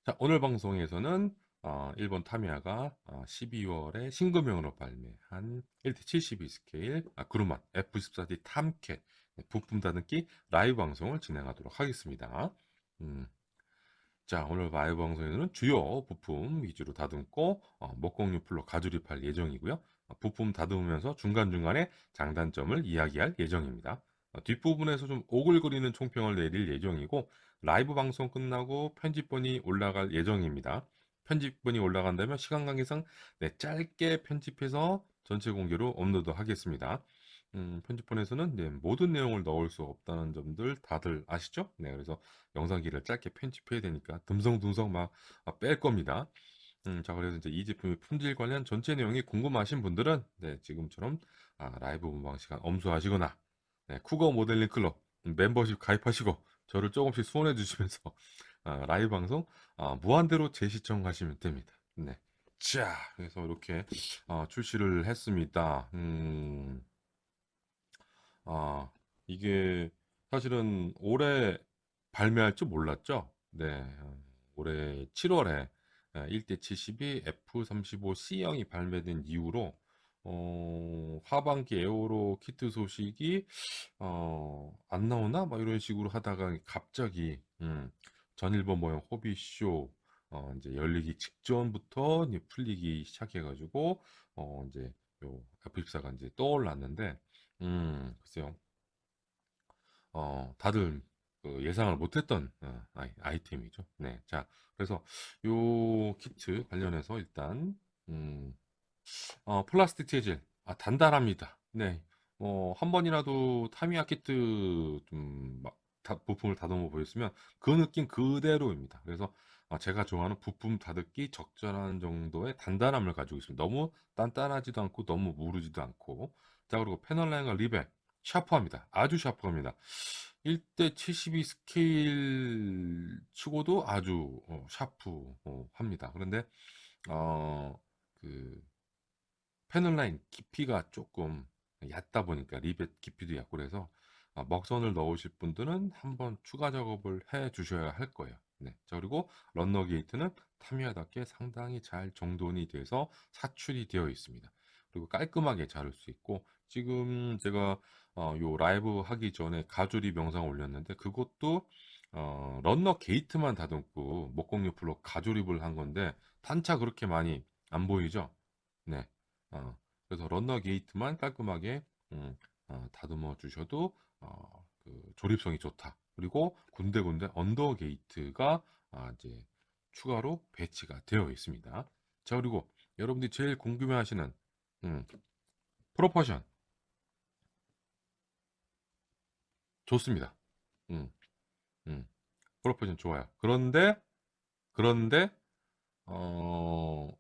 자, 오늘 방송에서는 일본 타미야가 12월에 신규명으로 발매한 1대72 스케일 그루만 F14D 탐캐 부품 다듬기 라이브 방송을 진행하도록 하겠습니다. 음, 자, 오늘 라이브 방송에서는 주요 부품 위주로 다듬고 목공유 풀로 가조립할 예정이고요. 부품 다듬으면서 중간중간에 장단점을 이야기할 예정입니다. 뒷부분에서 좀 오글거리는 총평을 내릴 예정이고 라이브 방송 끝나고 편집본이 올라갈 예정입니다. 편집본이 올라간다면 시간 관계상 네, 짧게 편집해서 전체 공개로 업로드 하겠습니다. 편집본에서는 네, 모든 내용을 넣을 수 없다는 점들 다들 아시죠? 네, 그래서 영상기를 짧게 편집해야 되니까 듬성듬성 막 뺄 겁니다. 자, 그래서 이제 이 제품의 품질 관련 전체 내용이 궁금하신 분들은 네, 지금처럼 라이브 본방 시간 엄수하시거나 네, 쿠거 모델링 클럽 멤버십 가입하시고 저를 조금씩 후원해 주시면서 라이브 방송 무한대로 재시청하시면 됩니다. 네. 자, 그래서 이렇게 출시를 했습니다. 아, 이게 사실은 올해 발매할 줄 몰랐죠. 네, 올해 7월에 1대72 F35C형이 발매된 이후로 하반기 에어로 키트 소식이 안 나오나? 막 이런 식으로 하다가 갑자기 전일본 모형 호비쇼 이제 열리기 직전부터 이제 풀리기 시작해가지고 이제 요 F14가 이제 떠올랐는데 글쎄요. 다들 그 예상을 못했던 아이템이죠. 네, 자, 그래서 요 키트 관련해서 일단 음, 플라스틱 재질 단단합니다. 네, 한 번이라도 타미야 키트 부품을 다듬어 보였으면 그 느낌 그대로입니다. 그래서 제가 좋아하는 부품 다듬기 적절한 정도의 단단함을 가지고 있습니다. 너무 단단하지도 않고 너무 무르지도 않고. 자, 그리고 패널 라인과 리벳 샤프합니다. 아주 샤프합니다. 1대 72 스케일 치고도 아주 샤프합니다. 그런데 어, 그 패널 라인 깊이가 조금 얕다 보니까 리벳 깊이도 얕고 그래서 먹선을 넣으실 분들은 한번 추가 작업을 해 주셔야 할 거예요. 네. 자, 그리고 런너 게이트는 타미야답게 상당히 잘 정돈이 돼서 사출이 되어 있습니다. 그리고 깔끔하게 자를 수 있고 지금 제가 요 라이브 하기 전에 가조립 영상 올렸는데 그것도 런너 게이트만 다듬고 목공유 풀로 가조립을 한 건데 단차 그렇게 많이 안 보이죠? 네. 어, 그래서 런너 게이트만 깔끔하게 다듬어 주셔도 그 조립성이 좋다. 그리고 군데군데 언더 게이트가 이제 추가로 배치가 되어 있습니다. 자, 그리고 여러분들이 제일 궁금해하시는 음, 프로포션 좋습니다. 음, 음, 프로포션 좋아요. 그런데 어,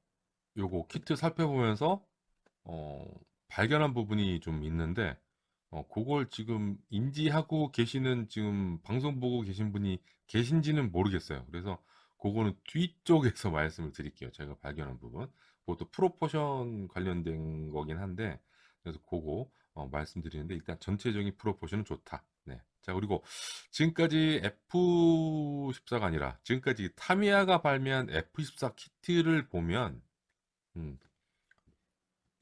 요거 키트 살펴보면서 어, 발견한 부분이 좀 있는데, 그걸 지금 인지하고 계시는 지금 방송 보고 계신 분이 계신지는 모르겠어요. 그래서 그거는 뒤쪽에서 말씀을 드릴게요. 제가 발견한 부분. 그것도 프로포션 관련된 거긴 한데, 그래서 그거 말씀드리는데, 일단 전체적인 프로포션은 좋다. 네. 자, 그리고 지금까지 F14가 아니라, 지금까지 타미야가 발매한 F14 키트를 보면, 음,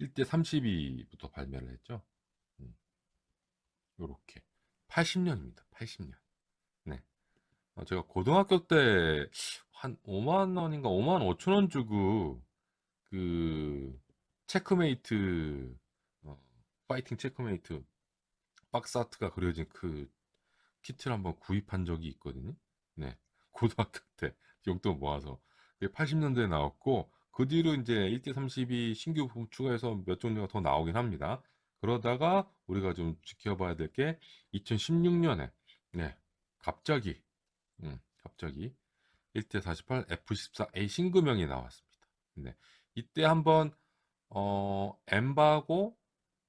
1대 32부터 발매를 했죠. 음, 요렇게. 80년입니다. 80년. 네. 제가 고등학교 때 한 5만 원인가 5만 5천 원 주고 그 체크메이트 어, 파이팅 체크메이트 박스 아트가 그려진 그 키트를 한번 구입한 적이 있거든요. 네. 고등학교 때 용돈 모아서. 그게 80년대에 나왔고, 그 뒤로 이제 1대32 신규 부품 추가해서 몇 종류가 더 나오긴 합니다. 그러다가 우리가 좀 지켜봐야 될 게 2016년에, 네. 갑자기, 갑자기 1대48 F14A 신규명이 나왔습니다. 네. 이때 한번, 엠바고,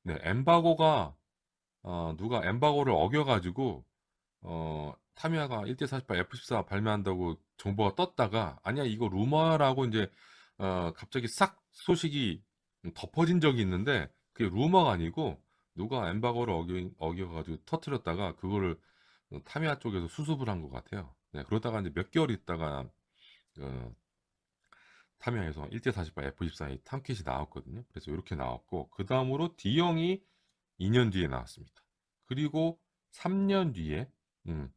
네, 엠바고가, 누가 엠바고를 어겨가지고, 타미야가 1대48 F14 발매한다고 정보가 떴다가 아니야 이거 루머라고 이제 갑자기 싹 소식이 덮어진 적이 있는데 그게 루머가 아니고 누가 엠바고를 어겨가지고 터트렸다가 그거를 타미야 쪽에서 수습을 한 것 같아요. 네, 그러다가 이제 몇 개월 있다가 그 타미야에서 1대48 F24의 탐킷이 나왔거든요. 그래서 이렇게 나왔고 그 다음으로 D형이 2년 뒤에 나왔습니다. 그리고 3년 뒤에 음,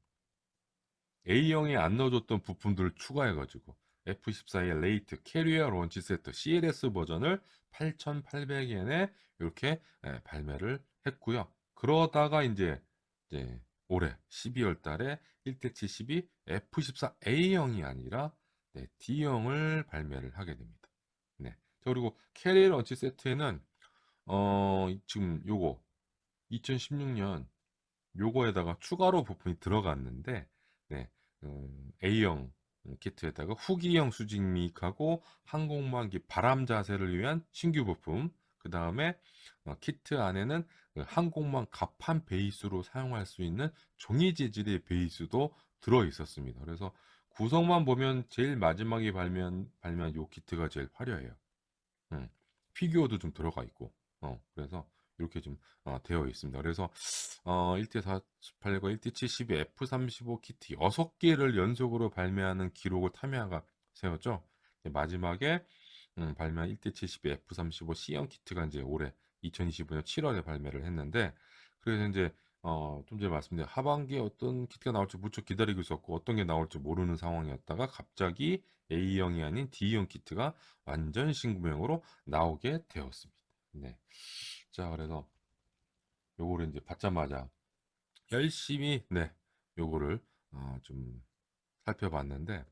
A형에 안 넣어줬던 부품들을 추가해가지고 F14의 레이트 캐리어 런치 세트 CLS 버전을 8,800엔에 이렇게 발매를 했고요. 그러다가 이제 올해 12월 달에 1대72 F14A형이 아니라 D형을 발매를 하게 됩니다. 네. 자, 그리고 캐리어 런치 세트에는 지금 요거 2016년 요거에다가 추가로 부품이 들어갔는데 네, A형 키트에다가 후기형 수직 미익하고 항공모함기 바람 자세를 위한 신규 부품 그 다음에 키트 안에는 그 항공모함 갑판 베이스로 사용할 수 있는 종이 재질의 베이스도 들어 있었습니다. 그래서 구성만 보면 제일 마지막에 발매한 요 키트가 제일 화려해요. 음, 피규어도 좀 들어가 있고, 그래서 이렇게 좀 되어 있습니다. 그래서 1대48과 1대72 F35 키트 6개를 연속으로 발매하는 기록을 타미야가 세웠죠. 이제 마지막에 발매한 1대72 F35 C형 키트가 이제 올해 2025년 7월에 발매를 했는데, 그래서 이제 좀 전에 말씀드린 하반기에 어떤 키트가 나올지 무척 기다리고 있었고 어떤 게 나올지 모르는 상황이었다가 갑자기 A형이 아닌 D형 키트가 완전 신구형으로 나오게 되었습니다. 네. 자, 그래서 요거를 이제 받자마자 열심히 요거를 좀 살펴봤는데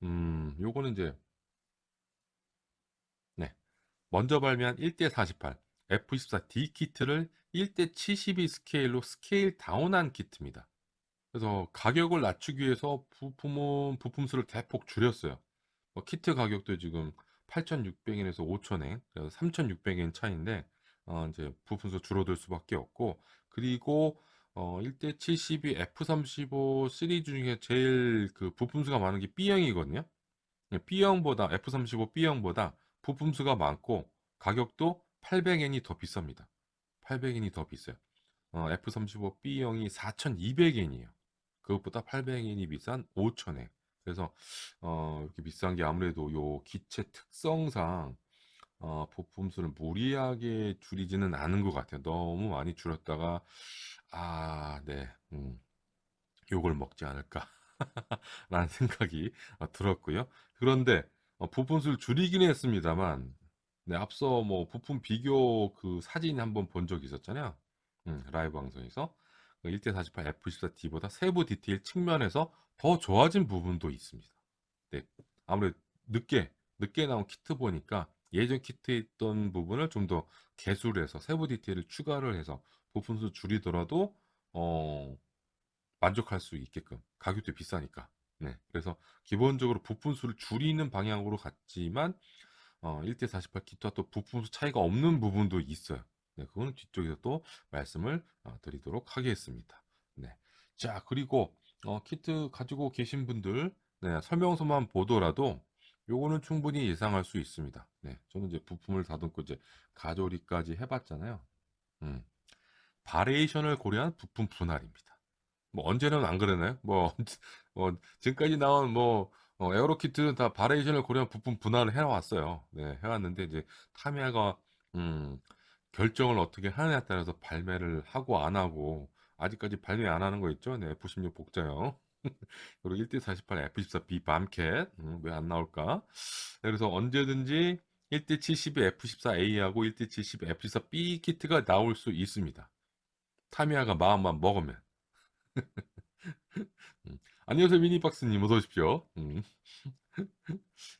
요거는 이제 네. 먼저 발매한 1대48 F14D 키트를 1대72 스케일로 스케일 다운한 키트입니다. 그래서 가격을 낮추기 위해서 부품 수를 대폭 줄였어요. 키트 가격도 지금 8,600엔에서 5,000엔, 그래서 3,600엔 차이인데 이제 부품수 줄어들 수밖에 없고 그리고 1대72 F35 시리즈 중에 제일 그 부품수가 많은 게 B형이거든요. B형보다 F35 B형보다 부품수가 많고 가격도 800엔이 더 비쌉니다. 800엔이 더 비싸요. F35 B형이 4,200엔이에요. 그것보다 800엔이 비싼 5,000엔. 그래서 이렇게 비싼 게 아무래도 요 기체 특성상 부품수를 무리하게 줄이지는 않은 것 같아요. 너무 많이 줄였다가 네, 욕을 먹지 않을까 라는 생각이 들었고요. 그런데 부품수를 줄이긴 했습니다만 네, 앞서 뭐 부품 비교 그 사진 한번 본 적이 있었잖아요. 라이브 방송에서 1대48 F14D보다 세부 디테일 측면에서 더 좋아진 부분도 있습니다. 네, 아무래도 늦게 나온 키트 보니까 예전 키트에 있던 부분을 좀 더 개수를 해서 세부 디테일을 추가를 해서 부품수 줄이더라도 어, 만족할 수 있게끔 가격도 비싸니까. 네, 그래서 기본적으로 부품수를 줄이는 방향으로 갔지만 1대48 키트와 또 부품수 차이가 없는 부분도 있어요. 네, 그거는 뒤쪽에서 또 말씀을 드리도록 하겠습니다. 네, 자 그리고 키트 가지고 계신 분들 설명서만 보더라도 요거는 충분히 예상할 수 있습니다. 네, 저는 이제 부품을 다듬고 이제 가조리까지 해봤잖아요. 음, 바리에이션을 고려한 부품 분할입니다. 뭐 언제는 안 그러나요? 뭐, 지금까지 나온 에어로 키트는 다 바리에이션을 고려한 부품 분할을 해왔어요. 네, 해왔는데 이제 타미야가 음, 결정을 어떻게 하느냐에 따라서 발매를 하고 안 하고 아직까지 발매 안 하는 거 있죠? 네, F16 복자형 그리고 1대48 F14B 밤캣 왜 안 나올까? 네, 그래서 언제든지 1대72 F14A하고 1대72 F14B 키트가 나올 수 있습니다. 타미야가 마음만 먹으면. 음. 안녕하세요, 미니박스님, 어서 오십시오.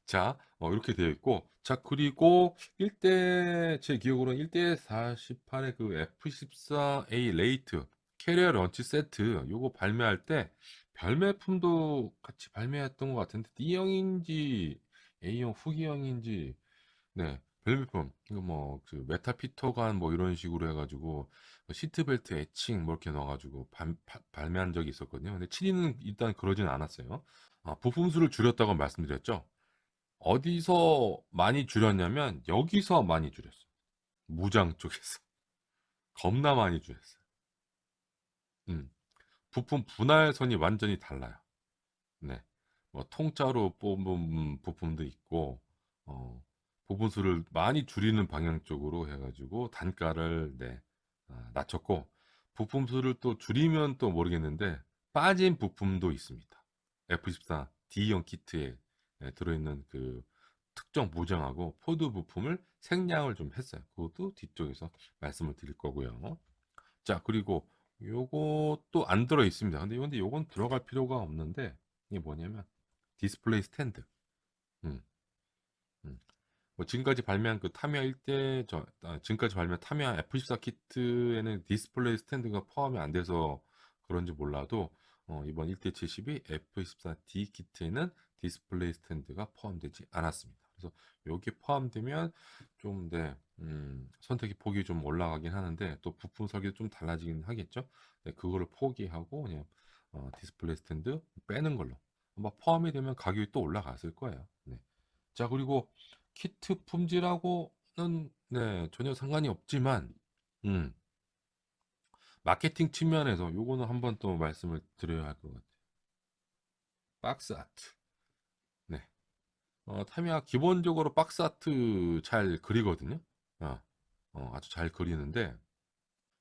자, 이렇게 되어 있고, 자, 그리고 제 기억으로는 1대 48의 그 F14A 레이트 캐리어 런치 세트, 요거 발매할 때 별매품도 같이 발매했던 것 같은데, D형인지 A형 후기형인지 네, 벨브품 이거 뭐 그 메탈 피터간 뭐 이런 식으로 해가지고 시트벨트 애칭 뭐 이렇게 넣어가지고 발매한 적이 있었거든요. 근데 7위는 일단 그러진 않았어요. 부품수를 줄였다고 말씀드렸죠. 어디서 많이 줄였냐면 여기서 많이 줄였어요. 무장 쪽에서 겁나 많이 줄였어요. 음, 부품 분할선이 완전히 달라요. 네. 뭐 통짜로 뽑은 부품도 있고, 어, 부분 수를 많이 줄이는 방향 쪽으로 해가지고 단가를 낮췄고, 부품 수를 또 줄이면 또 모르겠는데 빠진 부품도 있습니다. F14 D형 키트에 들어있는 그 특정 모장하고 포드 부품을 생략을 좀 했어요. 그것도 뒤쪽에서 말씀을 드릴 거고요. 자, 그리고 요것도 안 들어 있습니다. 근데 요건 들어갈 필요가 없는데, 이게 뭐냐면 디스플레이 스탠드. 음, 음. 뭐 지금까지 발매한 그 타미야 1대 지금까지 발매한 타미야 F14 키트에는 디스플레이 스탠드가 포함이 안 돼서 그런지 몰라도 이번 1대72 F14D 키트에는 디스플레이 스탠드가 포함되지 않았습니다. 그래서 여기 포함되면 좀 선택의 폭이 좀 올라가긴 하는데 또 부품 설계도 좀 달라지긴 하겠죠. 네, 그거를 포기하고 그냥 디스플레이 스탠드 빼는 걸로 아마 포함이 되면 가격이 또 올라갔을 거예요. 네. 자, 그리고 키트 품질하고는 전혀 상관이 없지만 음, 마케팅 측면에서 요거는 한번 또 말씀을 드려야 할 것 같아요. 박스 아트. 네. 타미야 기본적으로 박스 아트 잘 그리거든요. 어, 아주 잘 그리는데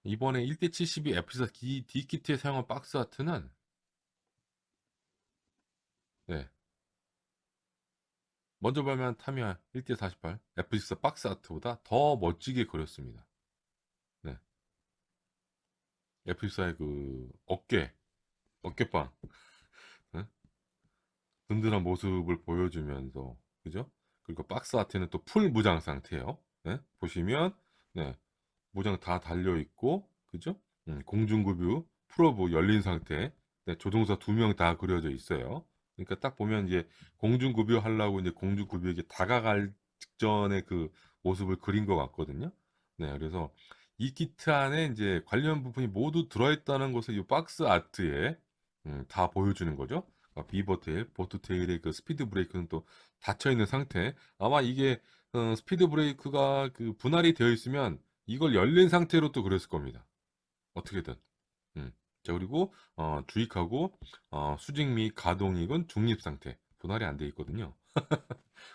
이번에 1대72 F4 D 키트에 사용한 박스 아트는 네. 먼저 발매한 타미야 1대48 F14 박스 아트보다 더 멋지게 그렸습니다. 네. F14의 그 어깨빵. 네? 든든한 모습을 보여주면서 그죠? 그리고 박스 아트는 또 풀 무장 상태예요. 네? 보시면 네, 무장 다 달려 있고 그죠? 공중급유 프로브 열린 상태. 네, 조종사 2명 다 그려져 있어요. 그러니까 딱 보면 이제 공중급유 하려고 이제 공중급유에게 다가갈 직전의 그 모습을 그린 것 같거든요. 네, 그래서 이 키트 안에 이제 관련 부분이 모두 들어있다는 것을 이 박스 아트에 다 보여주는 거죠. 비버테일, 보트테일의 그 스피드 브레이크는 또 닫혀 있는 상태. 아마 이게 스피드 브레이크가 그 분할이 되어 있으면 이걸 열린 상태로 또 그렸을 겁니다. 어떻게든. 음. 자, 그리고 주익하고 수직 및 가동익은 중립 상태. 분할이 안 돼 있거든요.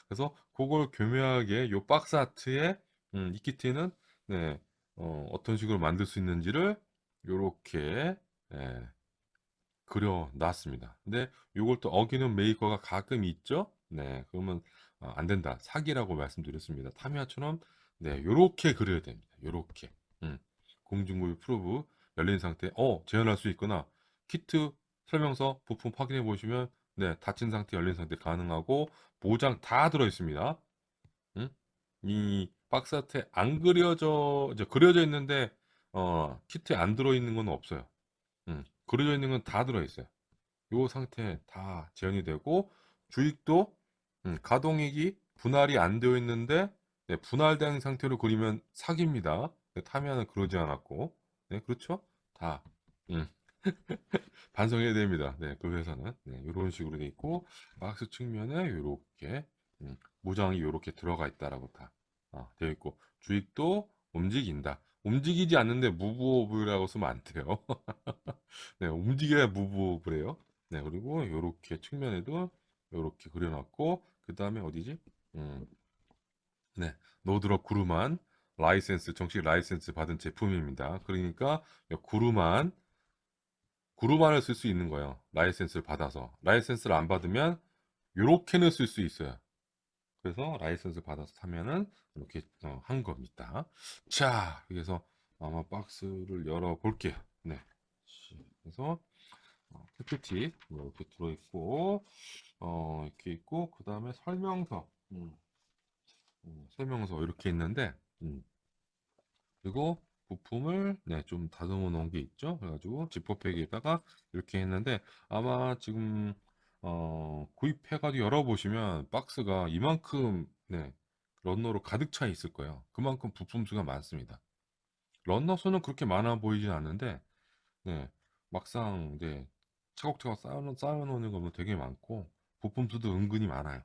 그래서 그걸 교묘하게 요 박스 아트에 이 키트는 네, 어떤 식으로 만들 수 있는지를 요렇게 예, 그려놨습니다. 근데 요걸 또 어기는 메이커가 가끔 있죠. 네, 그러면 안 된다. 사기라고 말씀드렸습니다. 타미야처럼 네, 요렇게 그려야 됩니다. 요렇게. 공중구입 프로브 열린 상태. 재현할 수 있구나. 키트 설명서 부품 확인해 보시면 네, 닫힌 상태, 열린 상태 가능하고 모장 다 들어 있습니다. 음? 이 박스 아트에 안 그려져 이제 그려져 있는데 키트에 안 들어 있는 건 없어요. 그려져 있는 건 다 들어 있어요. 요 상태 다 재현이 되고 주익도 가동익이 분할이 안 되어 있는데 네, 분할된 상태로 그리면 사기입니다. 네, 타미야는 그러지 않았고 네, 그렇죠? 다 음, 반성해야 됩니다. 네, 그 회사는 네, 이런 식으로 돼 있고 박스 측면에 이렇게 모장이 이렇게 들어가 있다라고 다 되어 있고 주익도 움직인다. 움직이지 않는데 무브오브라고 쓰면 안 돼요. 네, 움직여야 무브오브래요. 네, 그리고 이렇게 측면에도 이렇게 그려놨고 그 다음에 어디지? 음, 네, 노드럭 구루만 라이센스 정식 라이센스 받은 제품입니다. 그러니까 이 구루만을 쓸 수 있는 거예요. 라이센스를 받아서 라이센스를 안 받으면 이렇게는 쓸 수 있어요. 그래서 라이센스 받아서 타면은 이렇게 한 겁니다. 자, 그래서 아마 박스를 열어 볼게요. 네. 그래서 PPT 이렇게 들어있고 이렇게 있고 그 다음에 설명서 설명서 이렇게 있는데 그리고 부품을 좀 다듬어 놓은 게 있죠. 그래가지고 지퍼백에다가 이렇게 했는데 아마 지금 구입해가지고 열어보시면 박스가 이만큼 런너로 가득 차 있을 거예요. 그만큼 부품 수가 많습니다. 런너 수는 그렇게 많아 보이진 않는데 막상 차곡차곡 쌓아놓는 거면 되게 많고 부품 수도 은근히 많아요.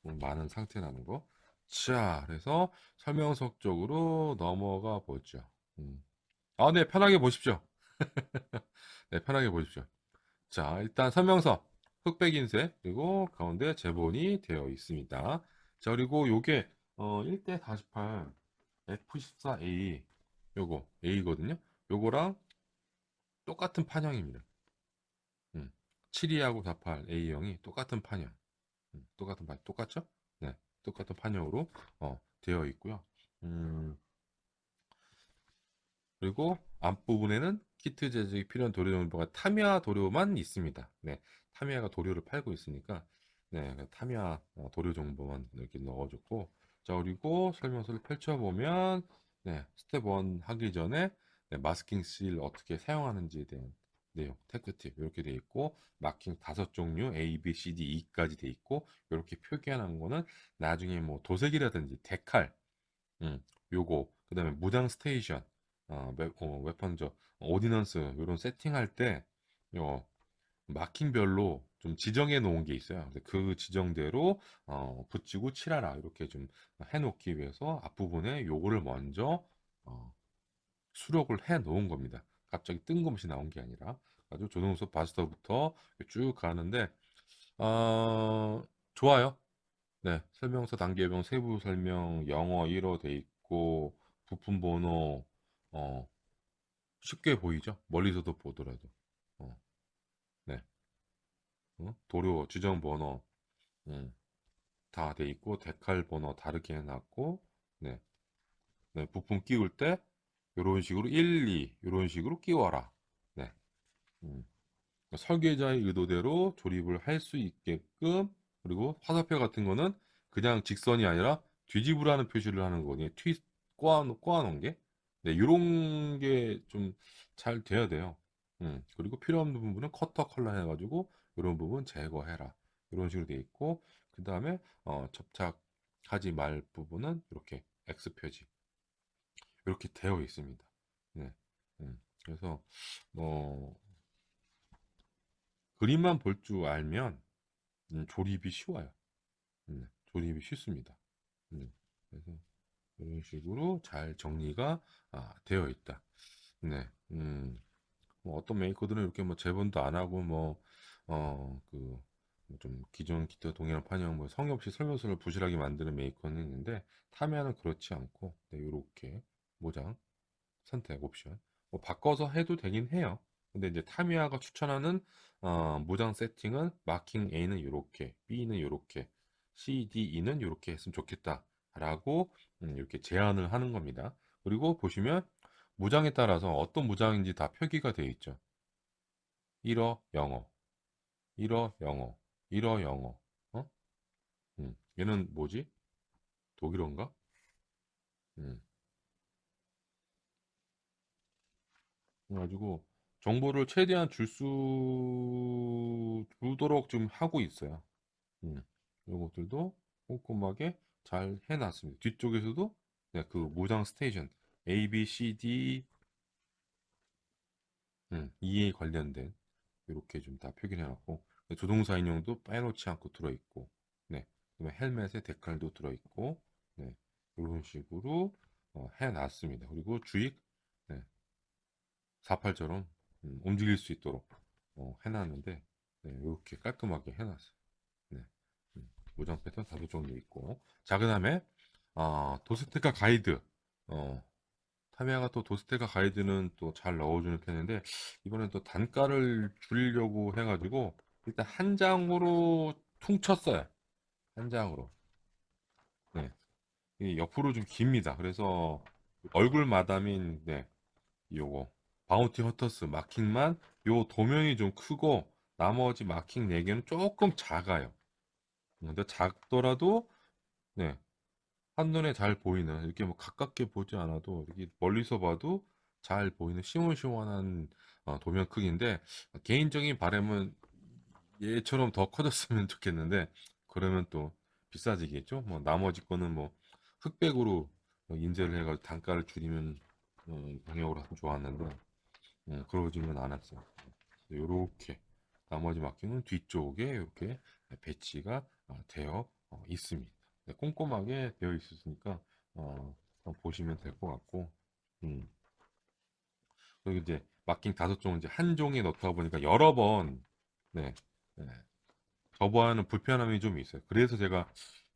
많은 상태라는 거. 자, 그래서 설명서 쪽으로 넘어가 보죠. 음. 네, 편하게 보십시오. 네, 편하게 보십시오. 자, 일단 설명서. 흑백인쇄 그리고 가운데 제본이 되어 있습니다. 자, 그리고 요게 1대 48 F14A 요거 A거든요. 요거랑 똑같은 판형입니다. 72하고 48 A형이 똑같은 판형. 똑같은 판 똑같죠? 네. 똑같은 판형으로 되어 있고요. 음, 그리고 앞부분에는 키트 제작이 필요한 도료 정보가 타미야 도료만 있습니다. 네. 타미야가 도료를 팔고 있으니까 네, 타미야 도료 정보만 이렇게 넣어줬고 자, 그리고 설명서를 펼쳐보면 네, 스텝 1 하기 전에 네, 마스킹 실 어떻게 사용하는지에 대한 내용, 테크 팁 이렇게 돼 있고 마킹 5종류 A, B, C, D, E까지 돼 있고 이렇게 표기하는 거는 나중에 뭐 도색이라든지 데칼 요거 그다음에 무장 스테이션 웨펀저 오디넌스 요런 세팅할 때 요 마킹별로 좀 지정해 놓은 게 있어요. 근데 그 지정대로 붙이고 칠하라 이렇게 좀 해놓기 위해서 앞부분에 요거를 먼저 어, 수록을 해 놓은 겁니다. 갑자기 뜬금없이 나온 게 아니라 아주 조동수 바스터부터 쭉 가는데 좋아요. 네, 설명서 단계별 세부 설명 영어 1어 돼 있고 부품 번호 어, 쉽게 보이죠? 멀리서도 보더라도 어, 네, 도료 지정 번호 음, 다 돼 있고 데칼 번호 다르게 해놨고 네, 네, 부품 끼울 때 이런 식으로 1, 2 이런 식으로 끼워라. 네, 음. 설계자의 의도대로 조립을 할 수 있게끔 그리고 화살표 같은 거는 그냥 직선이 아니라 뒤집으라는 표시를 하는 거거든요. 꼬아놓은 게. 네, 이런 게 좀 잘 돼야 돼요. 그리고 필요 없는 부분은 커터 컬러 해가지고 이런 부분 제거해라. 이런 식으로 돼 있고 그 다음에 접착하지 말 부분은 이렇게 X 표지 이렇게 되어 있습니다. 네, 그래서 뭐 그림만 볼 줄 알면 조립이 쉬워요. 조립이 쉽습니다. 그래서 이런 식으로 잘 정리가 되어 있다. 네, 뭐 어떤 메이커들은 이렇게 뭐 재본도 안 하고 좀 기존 기타 동일한 판형 뭐 성의 없이 설명서를 부실하게 만드는 메이커는 있는데 타미야는 그렇지 않고 네, 이렇게 모장 선택 옵션 뭐 바꿔서 해도 되긴 해요. 근데 이제 타미야가 추천하는 무장 세팅은 마킹 A는 이렇게, B는 이렇게, C, D, E는 이렇게 했으면 좋겠다라고 이렇게 제안을 하는 겁니다. 그리고 보시면 무장에 따라서 어떤 무장인지 다 표기가 되어 있죠. 1어 영어, 1어 영어, 1어 영어. 어? 얘는 뭐지? 독일어인가? 음. 그래가지고 정보를 최대한 주도록 좀 하고 있어요. 요것들도 꼼꼼하게 잘 해놨습니다. 뒤쪽에서도 네, 그 무장 스테이션 A, B, C, D 이에 관련된 이렇게 좀 다 표기를 해놨고 조종사 인형도 빼놓지 않고 들어있고 네, 그다음에 헬멧에 데칼도 들어있고 네, 이런 식으로 해놨습니다. 그리고 주익 네, 48처럼 움직일 수 있도록 해놨는데 네, 이렇게 깔끔하게 해놨어요. 네. 무장 패턴 다섯 종류 있고 자 그다음에 도스테카 가이드 타미야가 또 도스테카 가이드는 또 잘 넣어주는 편인데 이번엔 또 단가를 줄이려고 해가지고 일단 한 장으로 퉁쳤어요. 한 장으로. 네. 이 옆으로 좀 깁니다. 그래서 얼굴 마담인 네, 요거 바운티 허터스 마킹만 요 도면이 좀 크고 나머지 마킹 4개는 조금 작아요. 근데 작더라도 네, 한눈에 잘 보이는 이렇게 뭐 가깝게 보지 않아도 이렇게 멀리서 봐도 잘 보이는 시원시원한 도면 크기인데 개인적인 바람은 얘처럼 더 커졌으면 좋겠는데 그러면 또 비싸지겠죠. 뭐 나머지 거는 뭐 흑백으로 인쇄를 해가지고 단가를 줄이면 방역으로 하면 좋았는데 그러지는 않았어요. 이렇게 나머지 막히는 뒤쪽에 이렇게 배치가 되어 있습니다. 네, 꼼꼼하게 되어 있으니까 한번 보시면 될 것 같고 음, 그리고 이제 마킹 5종 이제 한 종에 넣다 보니까 여러 번 네, 네, 저번에는 불편함이 좀 있어요. 그래서 제가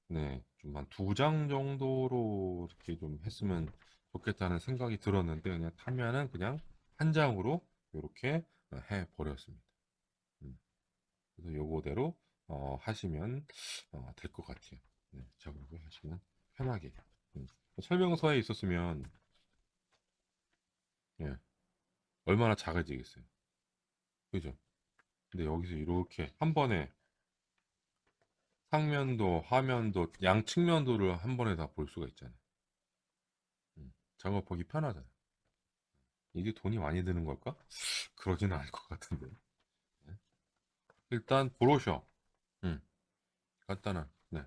네, 좀 한 두 장 정도로 이렇게 좀 했으면 좋겠다는 생각이 들었는데 그냥 타면은 그냥 한 장으로 이렇게 해 버렸습니다. 음, 그래서 요거대로 하시면 될 것 같아요. 네, 자 그리고 하시면 편하게. 음, 설명서에 있었으면 예, 얼마나 작아지겠어요. 그죠? 근데 여기서 이렇게 한 번에 상면도, 하면도, 양측면도를 한 번에 다 볼 수가 있잖아요. 작업하기 편하잖아요. 이게 돈이 많이 드는 걸까? 그러지는 않을 것 같은데. 네. 일단 브로셔. 음, 간단한. 네.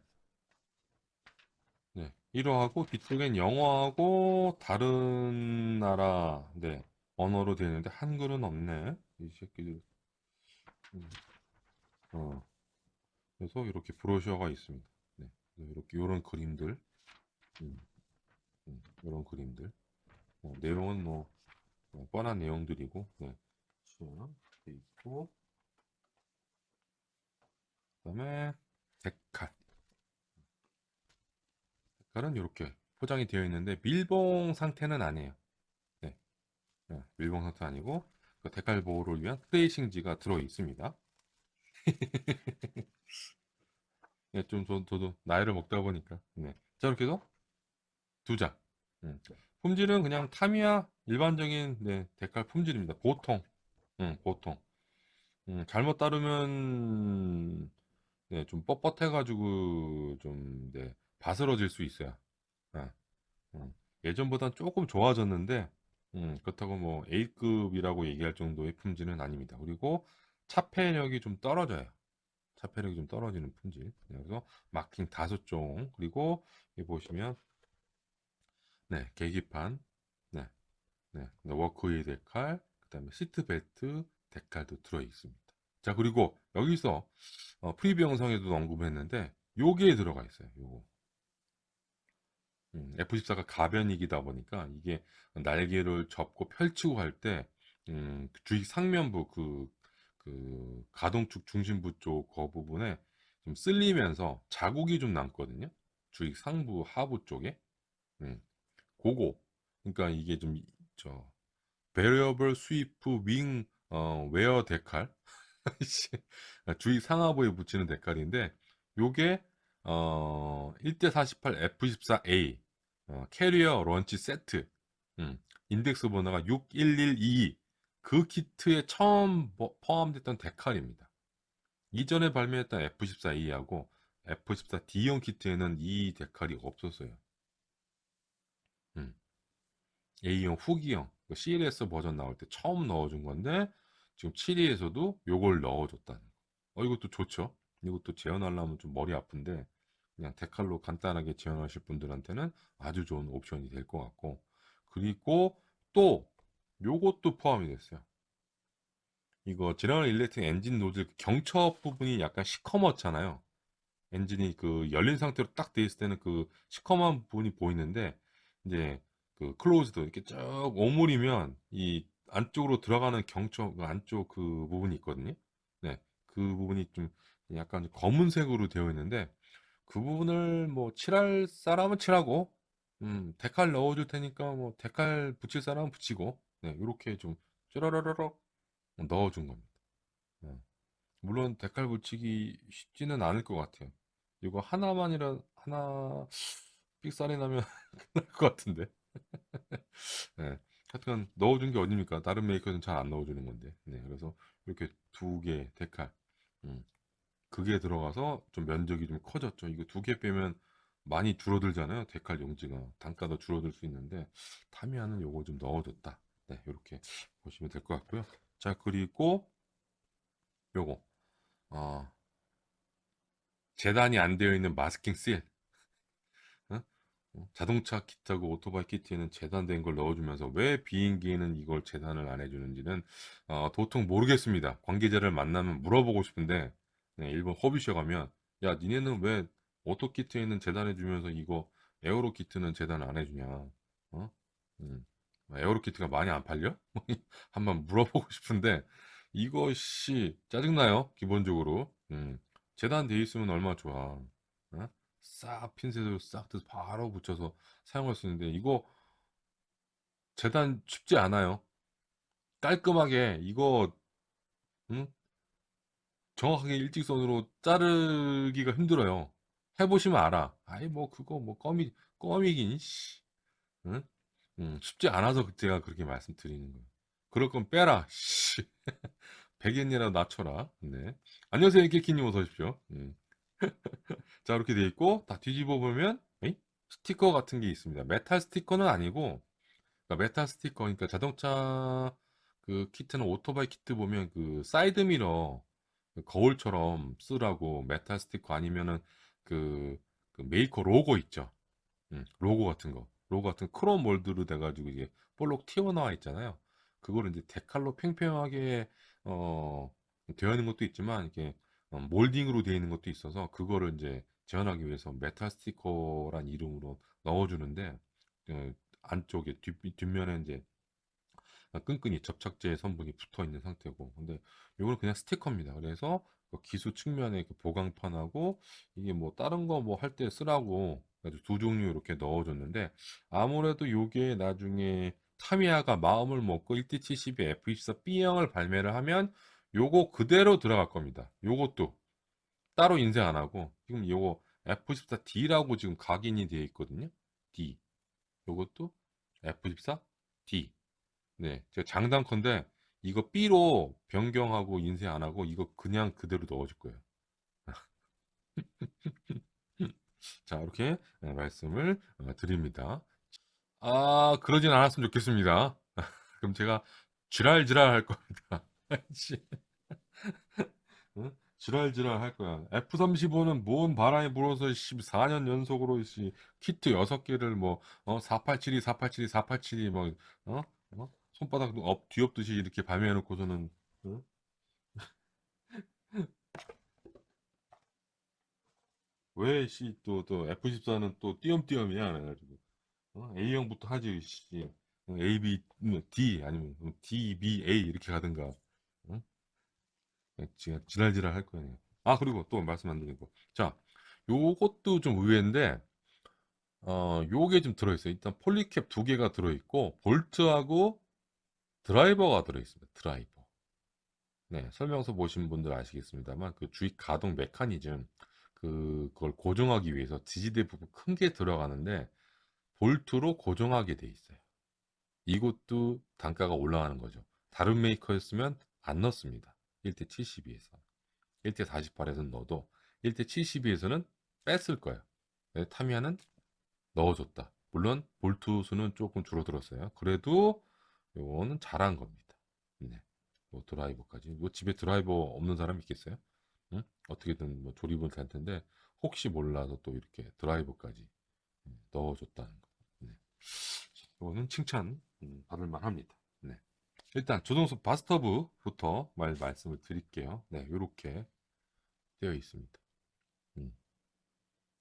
네. 이러하고 뒤쪽엔 영어하고 다른 나라 네. 언어로 되어 있는데 한글은 없네. 이 새끼들. 음, 어. 그래서 이렇게 브로셔가 있습니다. 네. 이렇게 요런 그림들. 음, 요런 그림들. 내용은 뭐 뻔한 내용들이고. 네. 수업 돼 있고 그다음에 데칼. 데칼은 이렇게 포장이 되어 있는데 밀봉 상태는 아니에요. 네. 밀봉 상태 아니고 그 데칼 보호를 위한 트레이싱지가 들어 있습니다. 네, 좀 저도 나이를 먹다 보니까 네. 자 이렇게 해서 두 장. 음. 품질은 그냥 타미야 일반적인 네, 데칼 품질입니다. 보통. 보통. 잘못 따르면 네, 좀 뻣뻣해가지고 좀 네, 바스러질 수 있어요. 아, 예전보단 조금 좋아졌는데 그렇다고 뭐 A급이라고 얘기할 정도의 품질은 아닙니다. 그리고 차폐력이 좀 떨어져요. 차폐력이 좀 떨어지는 품질. 네, 그래서 마킹 다섯 종 그리고 여기 보시면 네, 계기판, 네, 네, 워크웨이 데칼, 그다음에 시트 벨트 데칼도 들어 있습니다. 자 그리고 여기서 프리뷰 영상에도 언급을 했는데 요게 들어가 있어요. 요거. F14가 가변이기다 보니까 이게 날개를 접고 펼치고 할 때, 그 주익 상면부 그 가동축 중심부 쪽 그 부분에 좀 쓸리면서 자국이 좀 남거든요. 주익 상부 하부 쪽에. 음, 그거. 그러니까 이게 저, 베리어블 스위프 윙, 웨어 데칼. 주익 상하부에 붙이는 데칼인데, 요게 1대48 F14A 캐리어 런치 세트 인덱스 번호가 6112 그 키트에 처음 포함됐던 데칼입니다. 이전에 발매했던 F14A하고 F14D형 키트에는 이 데칼이 없었어요. 음, A형 후기형 그 CLS 버전 나올 때 처음 넣어준 건데 지금 7위에서도 요걸 넣어줬다는 거. 이것도 좋죠. 이것도 재현하려면 좀 머리 아픈데 그냥 데칼로 간단하게 재현하실 분들한테는 아주 좋은 옵션이 될 것 같고 그리고 또 요것도 포함이 됐어요. 이거 제너럴 일렉트릭 엔진 노즐 경첩 부분이 약간 시커멓잖아요. 엔진이 그 열린 상태로 딱 돼 있을 때는 그 시커먼 부분이 보이는데 이제 그 클로즈드 이렇게 쭉 오므리면 이 안쪽으로 들어가는 경첩 그 안쪽 그 부분이 있거든요. 네, 그 부분이 좀 약간 검은색으로 되어 있는데 그 부분을 뭐 칠할 사람은 칠하고 데칼 넣어줄 테니까 뭐 데칼 붙일 사람은 붙이고 네, 이렇게 좀 쭈라라라락 넣어준 겁니다. 네. 물론 데칼 붙이기 쉽지는 않을 것 같아요. 이거 하나만이라 하나 삑살이 나면 끝날 것 같은데. 네. 하여튼 넣어준 게 어딥니까? 다른 메이커는 잘 안 넣어주는 건데. 네. 그래서 이렇게 두 개 데칼. 음. 그게 들어가서 좀 면적이 좀 커졌죠. 이거 두 개 빼면 많이 줄어들잖아요. 데칼 용지가 단가도 줄어들 수 있는데 타미야는 요거 좀 넣어줬다. 네, 이렇게 보시면 될 것 같고요. 자, 그리고 요거 어, 재단이 안 되어 있는 마스킹 실. 어? 자동차 키트하고 오토바이 키트에는 재단된 걸 넣어주면서 왜 비행기에는 이걸 재단을 안 해주는지는 도통 모르겠습니다. 관계자를 만나면 물어보고 싶은데 네, 일본 허브쇼 가면 야 니네는 왜 오토 키트에는 재단해주면서 이거 에어로 키트는 재단 안 해주냐? 어? 음. 에어로 키트가 많이 안 팔려? 한번 물어보고 싶은데 이것이 짜증나요 기본적으로. 재단돼 있으면 얼마나 좋아. 어? 싹 핀셋으로 싹 뜯어서 바로 붙여서 사용할 수 있는데 이거 재단 쉽지 않아요. 깔끔하게 이거 응? 정확하게 일직선으로 자르기가 힘들어요. 해보시면 알아. 아이 뭐 그거 뭐 껌이긴 씨. 응? 쉽지 않아서 제가 그렇게 말씀드리는 거예요. 그럴 건 빼라. 씨. 100엔이라도 낮춰라. 네. 안녕하세요, 깨키님 어서 오십시오. 자, 이렇게 돼 있고, 다 뒤집어 보면, 에이? 스티커 같은 게 있습니다. 메탈 스티커는 아니고, 그러니까 메탈 스티커, 그러니까 자동차 그 키트는 오토바이 키트 보면 그 사이드 미러 그 거울처럼 쓰라고 메탈 스티커 아니면은 그, 그 메이커 로고 있죠. 로고 같은 거. 로고 같은 크롬 몰드로 돼가지고 이게 볼록 튀어나와 있잖아요. 그거를 이제 데칼로 팽팽하게, 어, 되어 있는 것도 있지만, 이게 몰딩으로 되어 있는 것도 있어서, 그거를 이제 재현하기 위해서 메탈 스티커란 이름으로 넣어주는데, 안쪽에 뒷면에 이제 끈끈이 접착제 성분이 붙어 있는 상태고, 근데 이거는 그냥 스티커입니다. 그래서 그 기수 측면에 그 보강판하고 이게 뭐 다른 거 뭐 할 때 쓰라고 그래가지고 두 종류 이렇게 넣어줬는데, 아무래도 요게 나중에 타미야가 마음을 먹고 1대72 F24 B형을 발매를 하면 요거 그대로 들어갈 겁니다. 요것도 따로 인쇄 안 하고 지금 요거 F14D라고 지금 각인이 되어 있거든요. D. 요것도 F14D. 네, 제가 장단컨대 이거 B로 변경하고 인쇄 안 하고 이거 그냥 그대로 넣어줄 거예요. 자, 이렇게 말씀을 드립니다. 아, 그러진 않았으면 좋겠습니다. 그럼 제가 지랄지랄 할 겁니다. 씨, 응? 지랄지랄 할 거야. F35는 뭔 바람이 불어서 14년 연속으로 키트 6개를 뭐 4872, 4872, 4872 뭐 손바닥 뒤엎듯이 이렇게 발매해 놓고서는 응? 왜 또 F14는 또 띄엄띄엄이야 그래가지고 A형부터 하지 씨. A, B, D 아니면 D, B, A 이렇게 가든가. 응? 지금 지랄지랄 할 거예요. 아, 그리고 또 말씀 안 드린 거. 자, 요것도 좀 의외인데 요게 좀 들어있어요. 일단 폴리캡 2개가 들어있고 볼트하고 드라이버가 들어있습니다. 드라이버. 네, 설명서 보신 분들 아시겠습니다만 그 주입 가동 메커니즘 그걸 고정하기 위해서 지지대 부분 큰 게 들어가는데 볼트로 고정하게 돼 있어요. 이것도 단가가 올라가는 거죠. 다른 메이커였으면 안 넣습니다. 1대72에서. 1대48에서는 넣어도 1대72에서는 뺐을 거예요. 타미야는 넣어줬다. 물론 볼트 수는 조금 줄어들었어요. 그래도 이거는 잘한 겁니다. 네. 뭐 드라이버까지. 뭐 집에 드라이버 없는 사람 있겠어요? 응? 어떻게든 뭐 조립을 될 텐데 혹시 몰라서 또 이렇게 드라이버까지 넣어줬다는 거. 네. 이거는 칭찬 받을 만합니다. 네. 일단 조정석 바스터브부터 말씀을 드릴게요. 네, 이렇게 되어 있습니다.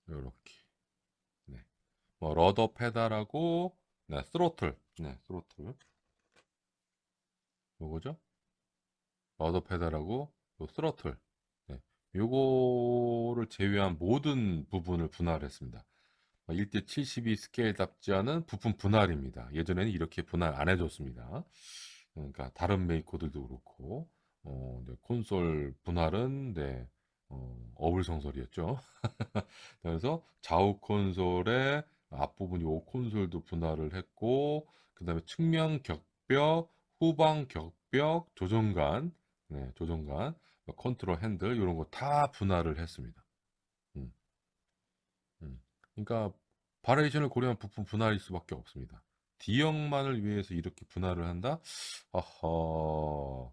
이렇게. 네. 뭐 러더 페달하고 네, 스로틀. 네, 스로틀. 요거죠? 러더 페달하고 요 스로틀. 네. 요거를 제외한 모든 부분을 분할을 했습니다. 1대72 스케일답지 않은 부품 분할입니다. 예전에는 이렇게 분할 안 해줬습니다. 그러니까 다른 메이커들도 그렇고 네, 콘솔 분할은 네, 어불성설이었죠. 그래서 좌우 콘솔의 앞부분 요 콘솔도 분할을 했고 그다음에 측면 격벽, 후방 격벽, 조정관, 네, 조정관, 컨트롤 핸들 이런 거 다 분할을 했습니다. 음. 그러니까 바리에이션을 고려한 부품 분할일 수밖에 없습니다. D형만을 위해서 이렇게 분할을 한다? 어허,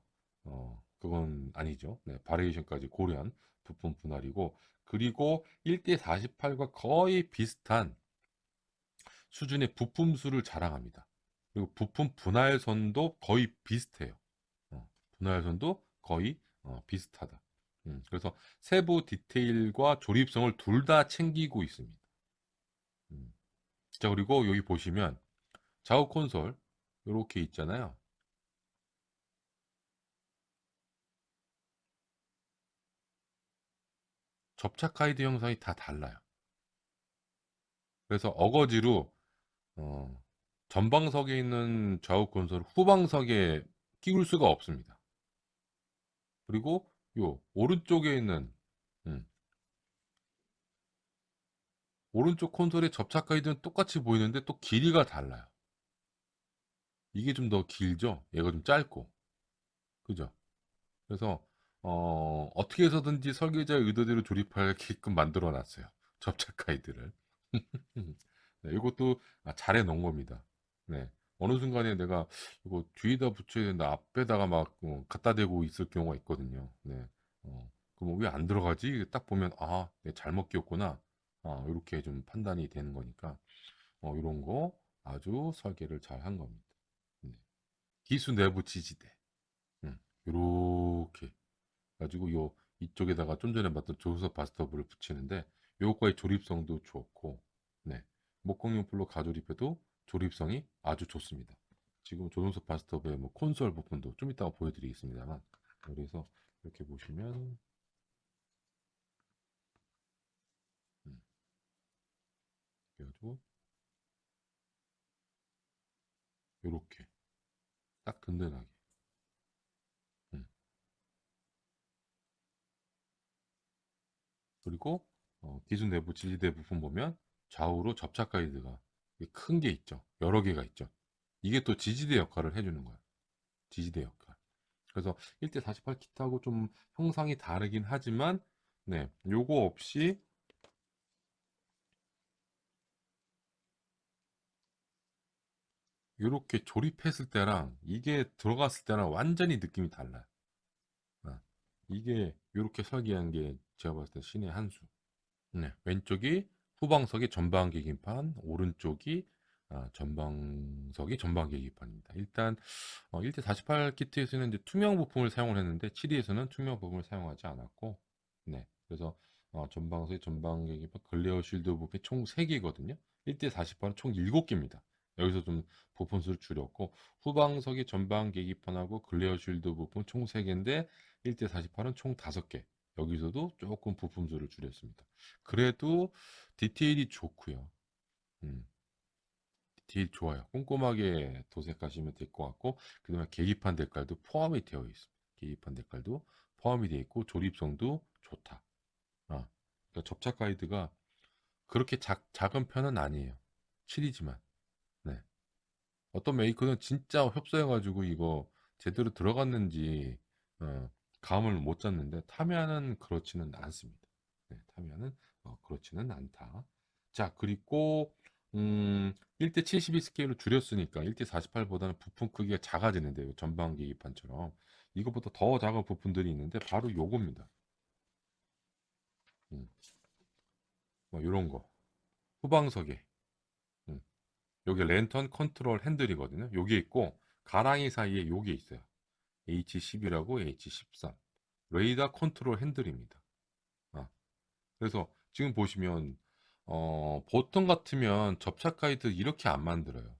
그건 아니죠. 네, 바리에이션까지 고려한 부품 분할이고, 그리고 1대48과 거의 비슷한 수준의 부품 수를 자랑합니다. 그리고 부품 분할선도 거의 비슷해요. 분할선도 거의 비슷하다. 그래서 세부 디테일과 조립성을 둘 다 챙기고 있습니다. 음. 자, 그리고 여기 보시면 좌우 콘솔 이렇게 있잖아요. 접착 가이드 형상이 다 달라요. 그래서 어거지로 어, 전방석에 있는 좌우 콘솔을 후방석에 끼울 수가 없습니다. 그리고 요 오른쪽에 있는 음, 오른쪽 콘솔의 접착 가이드는 똑같이 보이는데 또 길이가 달라요. 이게 좀 더 길죠? 얘가 좀 짧고. 그죠? 그래서 어떻게 해서든지 설계자의 의도대로 조립하게끔 만들어 놨어요. 접착 가이드를. 네, 이것도 잘해 놓은 겁니다. 네. 어느 순간에 내가 이거 뒤에다 붙여야 된다, 앞에다가 막 갖다 대고 있을 경우가 있거든요. 네. 그럼 왜 안 들어가지? 딱 보면 내 잘못 끼웠구나. 이렇게 좀 판단이 되는 거니까 이런 거 아주 설계를 잘 한 겁니다. 네. 기수 내부 지지대. 요렇게 가지고 요 이쪽에다가 좀 전에 봤던 조수석 바스터브를 붙이는데 요거의 조립성도 좋고 네. 목공용 풀로 가조립해도 조립성이 아주 좋습니다. 지금 조수석 바스터브의 뭐 콘솔 부분도 좀 이따가 보여드리겠습니다만 그래서 이렇게 보시면 음, 그래가지고 요렇게 딱 든든하게 음. 그리고 기존 내부 지지대 부분 보면 좌우로 접착 가이드가 큰 게 있죠. 여러 개가 있죠. 이게 또 지지대 역할을 해주는 거예요. 지지대 역할. 그래서 1대 48 키트하고 좀 형상이 다르긴 하지만 네, 요거 없이 이렇게 조립했을 때랑 이게 들어갔을 때랑 완전히 느낌이 달라요. 아, 이게 이렇게 설계한 게 제가 봤을 때 신의 한 수. 네, 왼쪽이 후방석의 전방 계기판, 오른쪽이 전방석의 전방 계기판입니다. 일단 1대 48 키트에서는 이제 투명 부품을 사용을 했는데 7위에서는 투명 부품을 사용하지 않았고 네, 그래서 전방석의 전방 계기판, 글레어 쉴드 부품이 총 3개거든요. 1대 48은 총 7개입니다. 여기서 좀 부품 수를 줄였고 후방석의 전방 계기판하고 글레어 쉴드 부품 총 3개인데 1대 48은 총 5개. 여기서도 조금 부품 수를 줄였습니다. 그래도 디테일이 좋고요. 음, 디테일 좋아요. 꼼꼼하게 도색하시면 될 것 같고 그다음에 계기판 색깔도 포함이 되어 있습니다. 계기판 색깔도 포함이 되어 있고 조립성도 좋다. 그러니까 접착 가이드가 그렇게 작은 편은 아니에요. 7이지만. 네. 어떤 메이커는 진짜 협소해가지고 이거 제대로 들어갔는지 감을 못 잡는데 타미야는 그렇지는 않습니다. 네, 타미야는 그렇지는 않다. 자, 그리고 1대 72 스케일로 줄였으니까 1대 48보다는 부품 크기가 작아지는데요. 전방 계기판처럼 이것보다 더 작은 부품들이 있는데 바로 요겁니다. 음, 뭐 이런 거 후방석에 음, 여기 랜턴 컨트롤 핸들이거든요. 요게 있고 가랑이 사이에 요게 있어요. H10이라고 H13 레이더 컨트롤 핸들입니다. 아, 그래서 지금 보시면 보통 같으면 접착 가이드 이렇게 안 만들어요.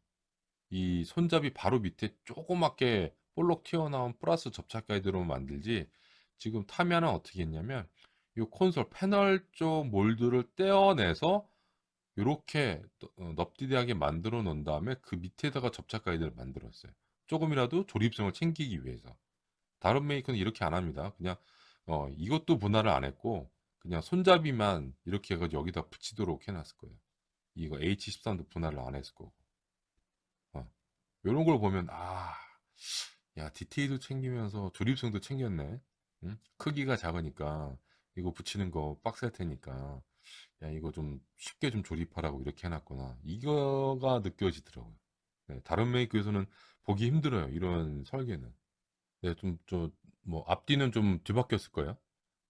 이 손잡이 바로 밑에 조그맣게 볼록 튀어나온 플러스 접착 가이드로 만들지 지금 타면은 어떻게 했냐면 이 콘솔 패널 쪽 몰드를 떼어내서 이렇게 넙디디하게 만들어 놓은 다음에 그 밑에다가 접착 가이드를 만들었어요. 조금이라도 조립성을 챙기기 위해서. 다른 메이커는 이렇게 안 합니다. 그냥 이것도 분할을 안 했고 그냥 손잡이만 이렇게 해가지고 여기다 붙이도록 해놨을 거예요. 이거 H13도 분할을 안 했을 거고. 이런 걸 보면 야 디테일도 챙기면서 조립성도 챙겼네. 응? 크기가 작으니까 이거 붙이는 거 빡셀 테니까 야 이거 좀 쉽게 좀 조립하라고 이렇게 해놨구나. 이거가 느껴지더라고요. 네, 다른 메이커에서는 보기 힘들어요. 이런 설계는. 네, 뭐, 앞뒤는 좀 뒤바뀌었을 거예요.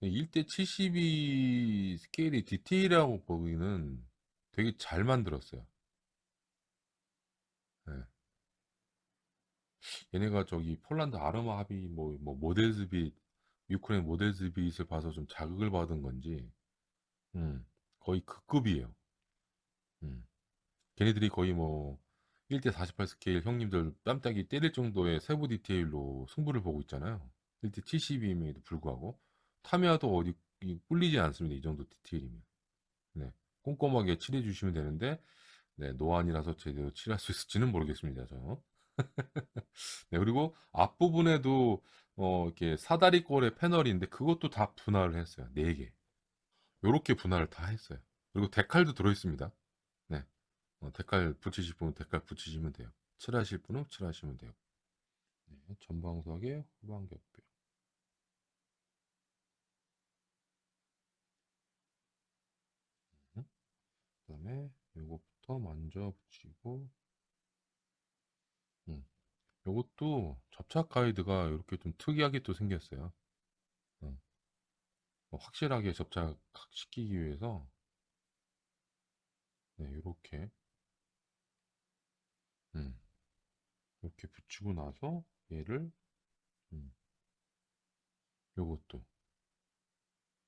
1대 72 스케일이 디테일하고 보기는 되게 잘 만들었어요. 네. 얘네가 저기 폴란드 아르마 합의 뭐 모델스빗 유크레인 모델스빗을 봐서 좀 자극을 받은 건지 거의 그 급이에요. 음. 걔네들이 거의 뭐 1대 48 스케일 형님들 뺨따기 때릴 정도의 세부 디테일로 승부를 보고 있잖아요. 1대 72임에도 불구하고 타미야도 어디 꿀리지 않습니다. 이 정도 디테일이면. 네. 꼼꼼하게 칠해 주시면 되는데, 네, 노안이라서 제대로 칠할 수 있을지는 모르겠습니다. 저. 네, 그리고 앞부분에도 이렇게 사다리꼴의 패널인데 그것도 다 분할을 했어요. 4개. 요렇게 분할을 다 했어요. 그리고 데칼도 들어 있습니다. 네. 데칼 붙이실 분은 데칼 붙이시면 돼요. 칠하실 분은 칠하시면 돼요. 네, 전방석에 후방격표. 그다음에 요것부터 먼저 붙이고, 음, 요것도 접착 가이드가 이렇게 좀 특이하게 또 생겼어요. 어, 확실하게 접착시키기 위해서, 네, 요렇게, 음, 이렇게 붙이고 나서 얘를, 음, 요것도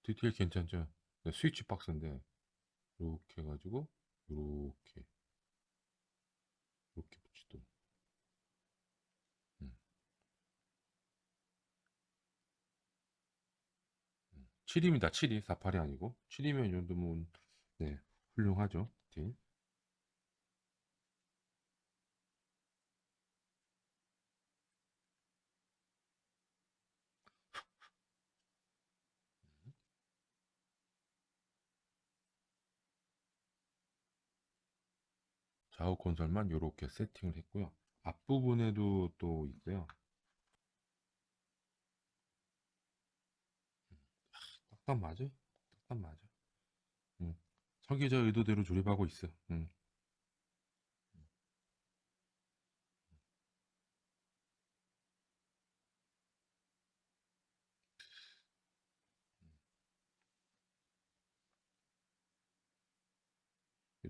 디테일 괜찮죠? 네, 스위치 박스인데 이렇게 해가지고 이렇게 이렇게 붙이도록. 음, 7입니다. 7이 48이 아니고 7이면 이 정도면 네, 훌륭하죠. 디테일. 좌우 콘솔만 이렇게 세팅을 했고요. 앞부분에도 또 있어요. 딱딱 맞아. 딱딱 맞아. 음. 설계자 의도대로 조립하고 있어.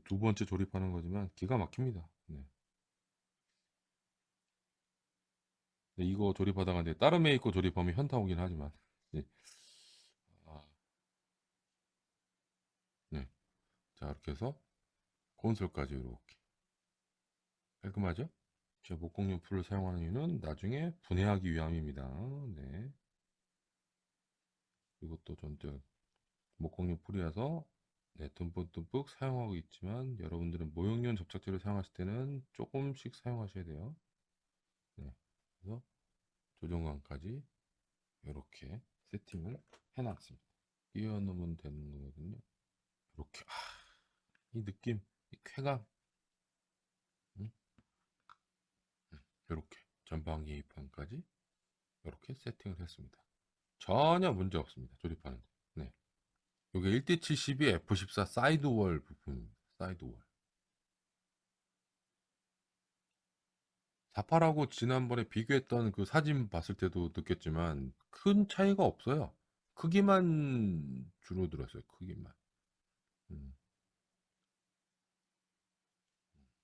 두 번째 조립하는 거지만 기가 막힙니다. 네. 네, 이거 조립하다가 이제 다른 메이커 조립하면 현타 오긴 하지만 네. 아, 네. 자, 이렇게 해서 콘솔까지 이렇게 깔끔하죠? 제 목공용풀을 사용하는 이유는 나중에 분해하기 위함입니다. 네. 이것도 전체 목공용풀이라서 네, 듬뿍듬뿍 사용하고 있지만 여러분들은 모형용 접착제를 사용하실 때는 조금씩 사용하셔야 돼요. 네. 그래서 조정관까지 이렇게 세팅을 해놨습니다. 끼워 넣으면 되는 거거든요. 이렇게 이 느낌, 이 쾌감, 응? 이렇게 전방 계기판까지 이렇게 세팅을 했습니다. 전혀 문제 없습니다. 조립하는데. 네. 이게 1대72 F14 사이드월 부품입니다. 사이드월. 48하고 지난번에 비교했던 그 사진 봤을 때도 느꼈지만 큰 차이가 없어요. 크기만 줄어들었어요. 크기만. 음.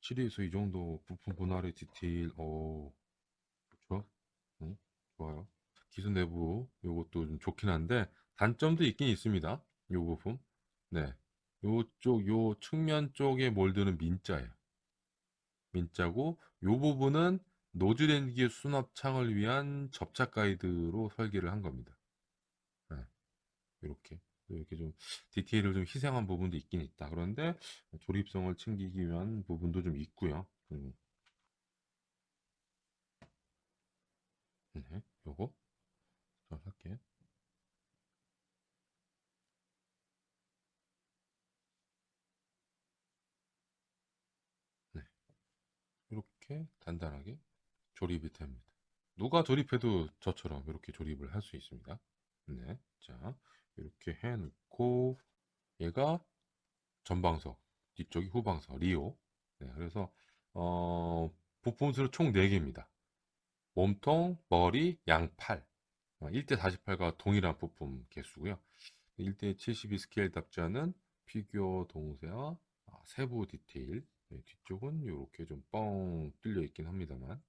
7에서 이 정도 부품 분할의 디테일, 좋죠? 응? 좋아요. 기수 내부 요것도 좀 좋긴 한데 단점도 있긴 있습니다. 요 부품. 네. 요쪽 요 측면 쪽의 몰드는 민자예요. 민자고 요 부분은 노즐 엔기 수납 창을 위한 접착 가이드로 설계를 한 겁니다. 네. 이렇게 이렇게 좀 디테일을 좀 희생한 부분도 있긴 있다. 그런데 조립성을 챙기기 위한 부분도 좀 있고요. 네. 요거 저 할게. 네. 이렇게 단단하게 조립이 됩니다. 누가 조립해도 저처럼 이렇게 조립을 할 수 있습니다. 네. 자, 이렇게 해놓고 얘가 전방석, 뒤쪽이 후방석, 리오. 네. 그래서 부품 수는 총 4개입니다. 몸통, 머리, 양팔. 1대 48과 동일한 부품 개수고요. 1대 72 스케일답지 않은 피규어 동세와 세부 디테일. 네, 뒤쪽은 이렇게 좀 뻥 뚫려 있긴 합니다만,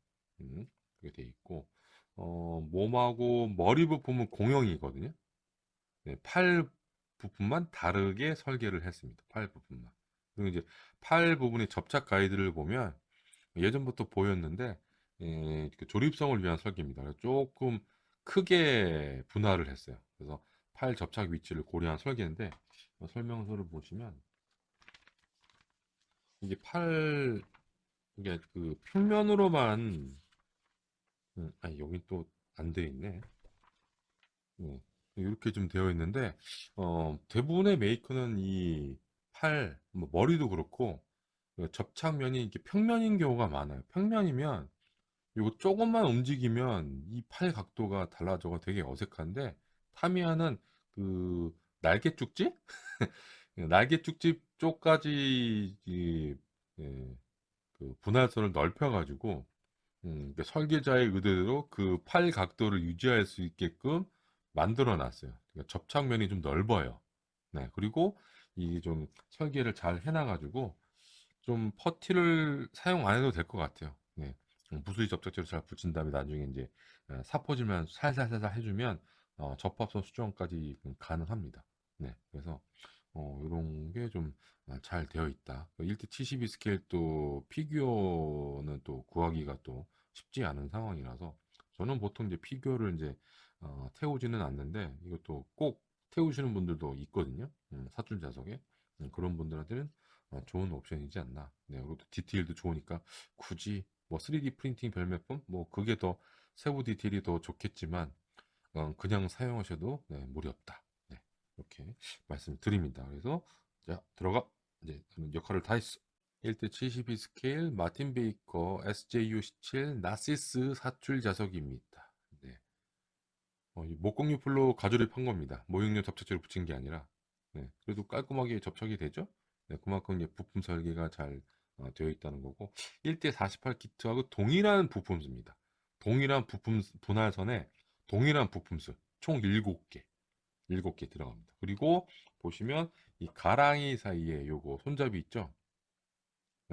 그렇게 돼 있고, 몸하고 머리 부품은 공용이거든요. 네, 팔 부분만 다르게 설계를 했습니다. 팔 부분만. 그리고 이제 팔 부분의 접착 가이드를 보면 예전부터 보였는데 그 조립성을 위한 설계입니다. 그래서 조금 크게 분할을 했어요. 그래서 팔 접착 위치를 고려한 설계인데 설명서를 보시면 이게 팔 이게 그 평면으로만 아니 여기 또 안 돼 있네. 이렇게 좀 되어 있는데 대부분의 메이커는 이 팔, 뭐 머리도 그렇고 그 접착면이 이렇게 평면인 경우가 많아요. 평면이면 이거 조금만 움직이면 이 팔 각도가 달라져가 되게 어색한데 타미야는 그 날개 쭉집? 날개 쭉집 쪽까지 예, 그 분할선을 넓혀가지고 그러니까 설계자의 의도대로 그 팔 각도를 유지할 수 있게끔 만들어 놨어요. 그러니까 접착면이 좀 넓어요. 네, 그리고 이게 좀 설계를 잘 해놔가지고 좀 퍼티를 사용 안 해도 될 것 같아요. 네. 부수리 접착제로 잘 붙인 다음에 나중에 이제 사포질만 살살살살 해주면 접합선 수정까지 가능합니다. 네. 그래서 이런 게 좀 잘 되어 있다. 1대 72 스케일 또 피규어는 또 구하기가 또 쉽지 않은 상황이라서 저는 보통 이제 피규어를 이제 태우지는 않는데 이것도 꼭 태우시는 분들도 있거든요. 사줄 좌석에 그런 분들한테는 좋은 옵션이지 않나. 네, 그리고 또 디테일도 좋으니까 굳이 뭐 3D 프린팅 별매품 뭐 그게 더 세부 디테일이 더 좋겠지만 그냥 사용하셔도 네, 무리 없다. 네, 이렇게 말씀드립니다. 그래서 자 들어가 이제 저는 역할을 다 했어. 1대 72 스케일 마틴 베이커 SJU17 나시스 사출 자석입니다. 네. 이 목공유풀로 가조립한 겁니다. 모형료 접착제로 붙인 게 아니라. 네, 그래도 깔끔하게 접착이 되죠? 네, 그만큼 이제 부품 설계가 잘 되어 있다는 거고 1대 48 키트하고 동일한 부품수입니다. 동일한 부품 분할선에 동일한 부품수 총 7개 7개 들어갑니다. 그리고 보시면 이 가랑이 사이에 요거 손잡이 있죠?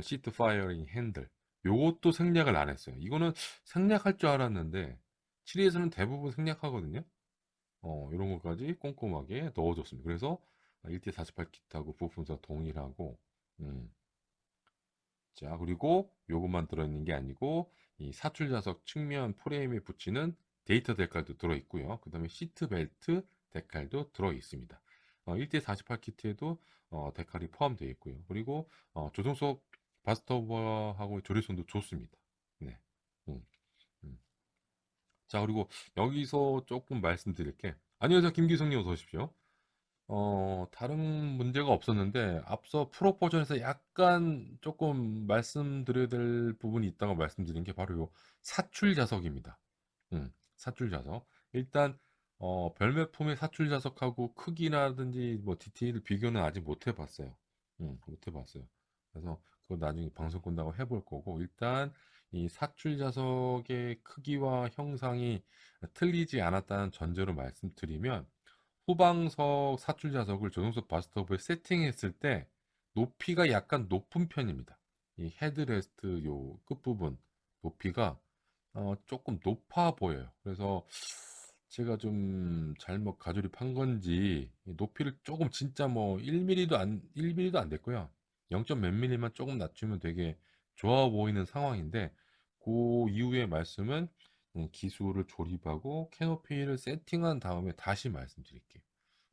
시트 파이어링 핸들 요것도 생략을 안 했어요. 이거는 생략할 줄 알았는데 7위에서는 대부분 생략하거든요. 이런 것까지 꼼꼼하게 넣어줬습니다. 그래서 1대 48 키트하고 부품사 동일하고 음, 자 그리고 요것만 들어있는 게 아니고 이 사출 좌석 측면 프레임에 붙이는 데이터 데칼도 들어있고요. 그 다음에 시트 벨트 데칼도 들어있습니다. 1대 48 키트에도 데칼이 포함되어 있고요. 그리고 조종석 바스터버하고 조립선도 좋습니다. 네. 음, 음. 자 그리고 여기서 조금 말씀드릴 게 안녕하세요 김기성님 어서 오십시오. 다른 문제가 없었는데 앞서 프로 버전에서 약간 조금 말씀드려야 될 부분이 있다고 말씀드린 게 바로 요 사출 자석입니다. 사출 자석. 일단 별매품의 사출 자석하고 크기라든지 뭐 디테일 비교는 아직 못 해봤어요. 못 해봤어요. 그래서 그거 나중에 방송 끝나고 해볼 거고 일단 이 사출 자석의 크기와 형상이 틀리지 않았다는 전제로 말씀드리면 후방석 사출 좌석을 조종석 바스터브에 세팅했을 때 높이가 약간 높은 편입니다. 이 헤드레스트 요 끝부분 높이가 조금 높아 보여요. 그래서 제가 좀 잘못 가조립한 건지 이 높이를 조금 진짜 뭐 1mm도 안 됐고요. 0. 몇 mm만 조금 낮추면 되게 좋아 보이는 상황인데 그 이후의 말씀은 기술을 조립하고 캐노피를 세팅한 다음에 다시 말씀드릴게요.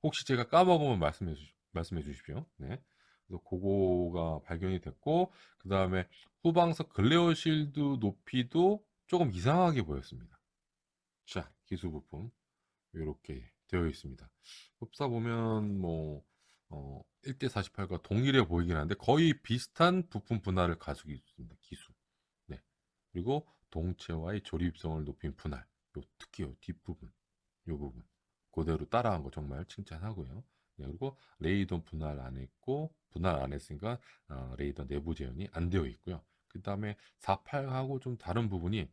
혹시 제가 까먹으면 말씀해 주십시오. 네. 그래서 그거가 발견이 됐고 그 다음에 후방석 글레어 실드 높이도 조금 이상하게 보였습니다. 자, 기수 부품 이렇게 되어 있습니다. 흡사 보면 뭐 1대 48과 동일해 보이긴 한데 거의 비슷한 부품 분할을 가지고 있습니다. 기수. 네. 그리고 동체와의 조립성을 높인 분할. 특히 요 뒷부분, 요 부분. 그대로 따라한 거 정말 칭찬하고요. 네, 그리고 레이더 분할 안 했고 분할 안 했으니까 레이더 내부 재현이 안 되어 있고요. 그 다음에 48하고 좀 다른 부분이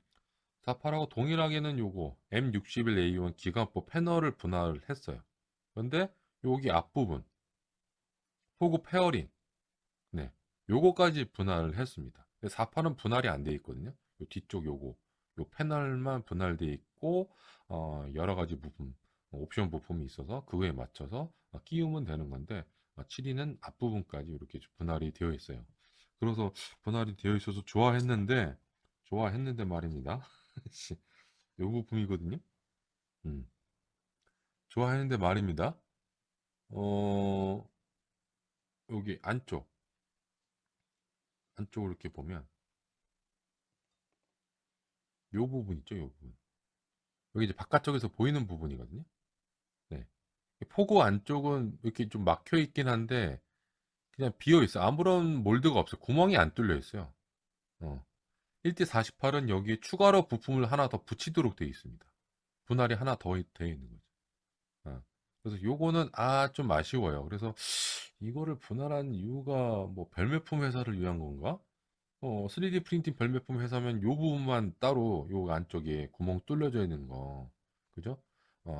48하고 동일하게는 요거 M61A1 기관포 패널을 분할을 했어요. 그런데 여기 앞부분 호구 페어링 네 요거까지 분할을 했습니다. 48은 분할이 안 돼 있거든요. 요 뒤쪽 요거 요 패널만 분할돼 있고 여러 가지 부품 옵션 부품이 있어서 그거에 맞춰서 끼우면 되는 건데 7위는 앞부분까지 이렇게 분할이 되어 있어요. 그래서 분할이 되어 있어서 좋아했는데 말입니다. 요 부품이거든요. 음. 좋아하는데 말입니다. 어, 여기 안쪽을 이렇게 보면 요 부분 있죠, 요 부분. 여기 이제 바깥쪽에서 보이는 부분이거든요. 네. 포구 안쪽은 이렇게 좀 막혀 있긴 한데 그냥 비어 있어. 아무런 몰드가 없어. 구멍이 안 뚫려 있어요. 1대48은 여기에 추가로 부품을 하나 더 붙이도록 되어 있습니다. 분할이 하나 더 되어 있는 거죠. 어. 그래서 요거는 좀 아쉬워요. 그래서 이거를 분할한 이유가 뭐 별매품 회사를 위한 건가? 3D 프린팅 별매품 회사면 요 부분만 따로 요 안쪽에 구멍 뚫려져 있는 거. 그죠?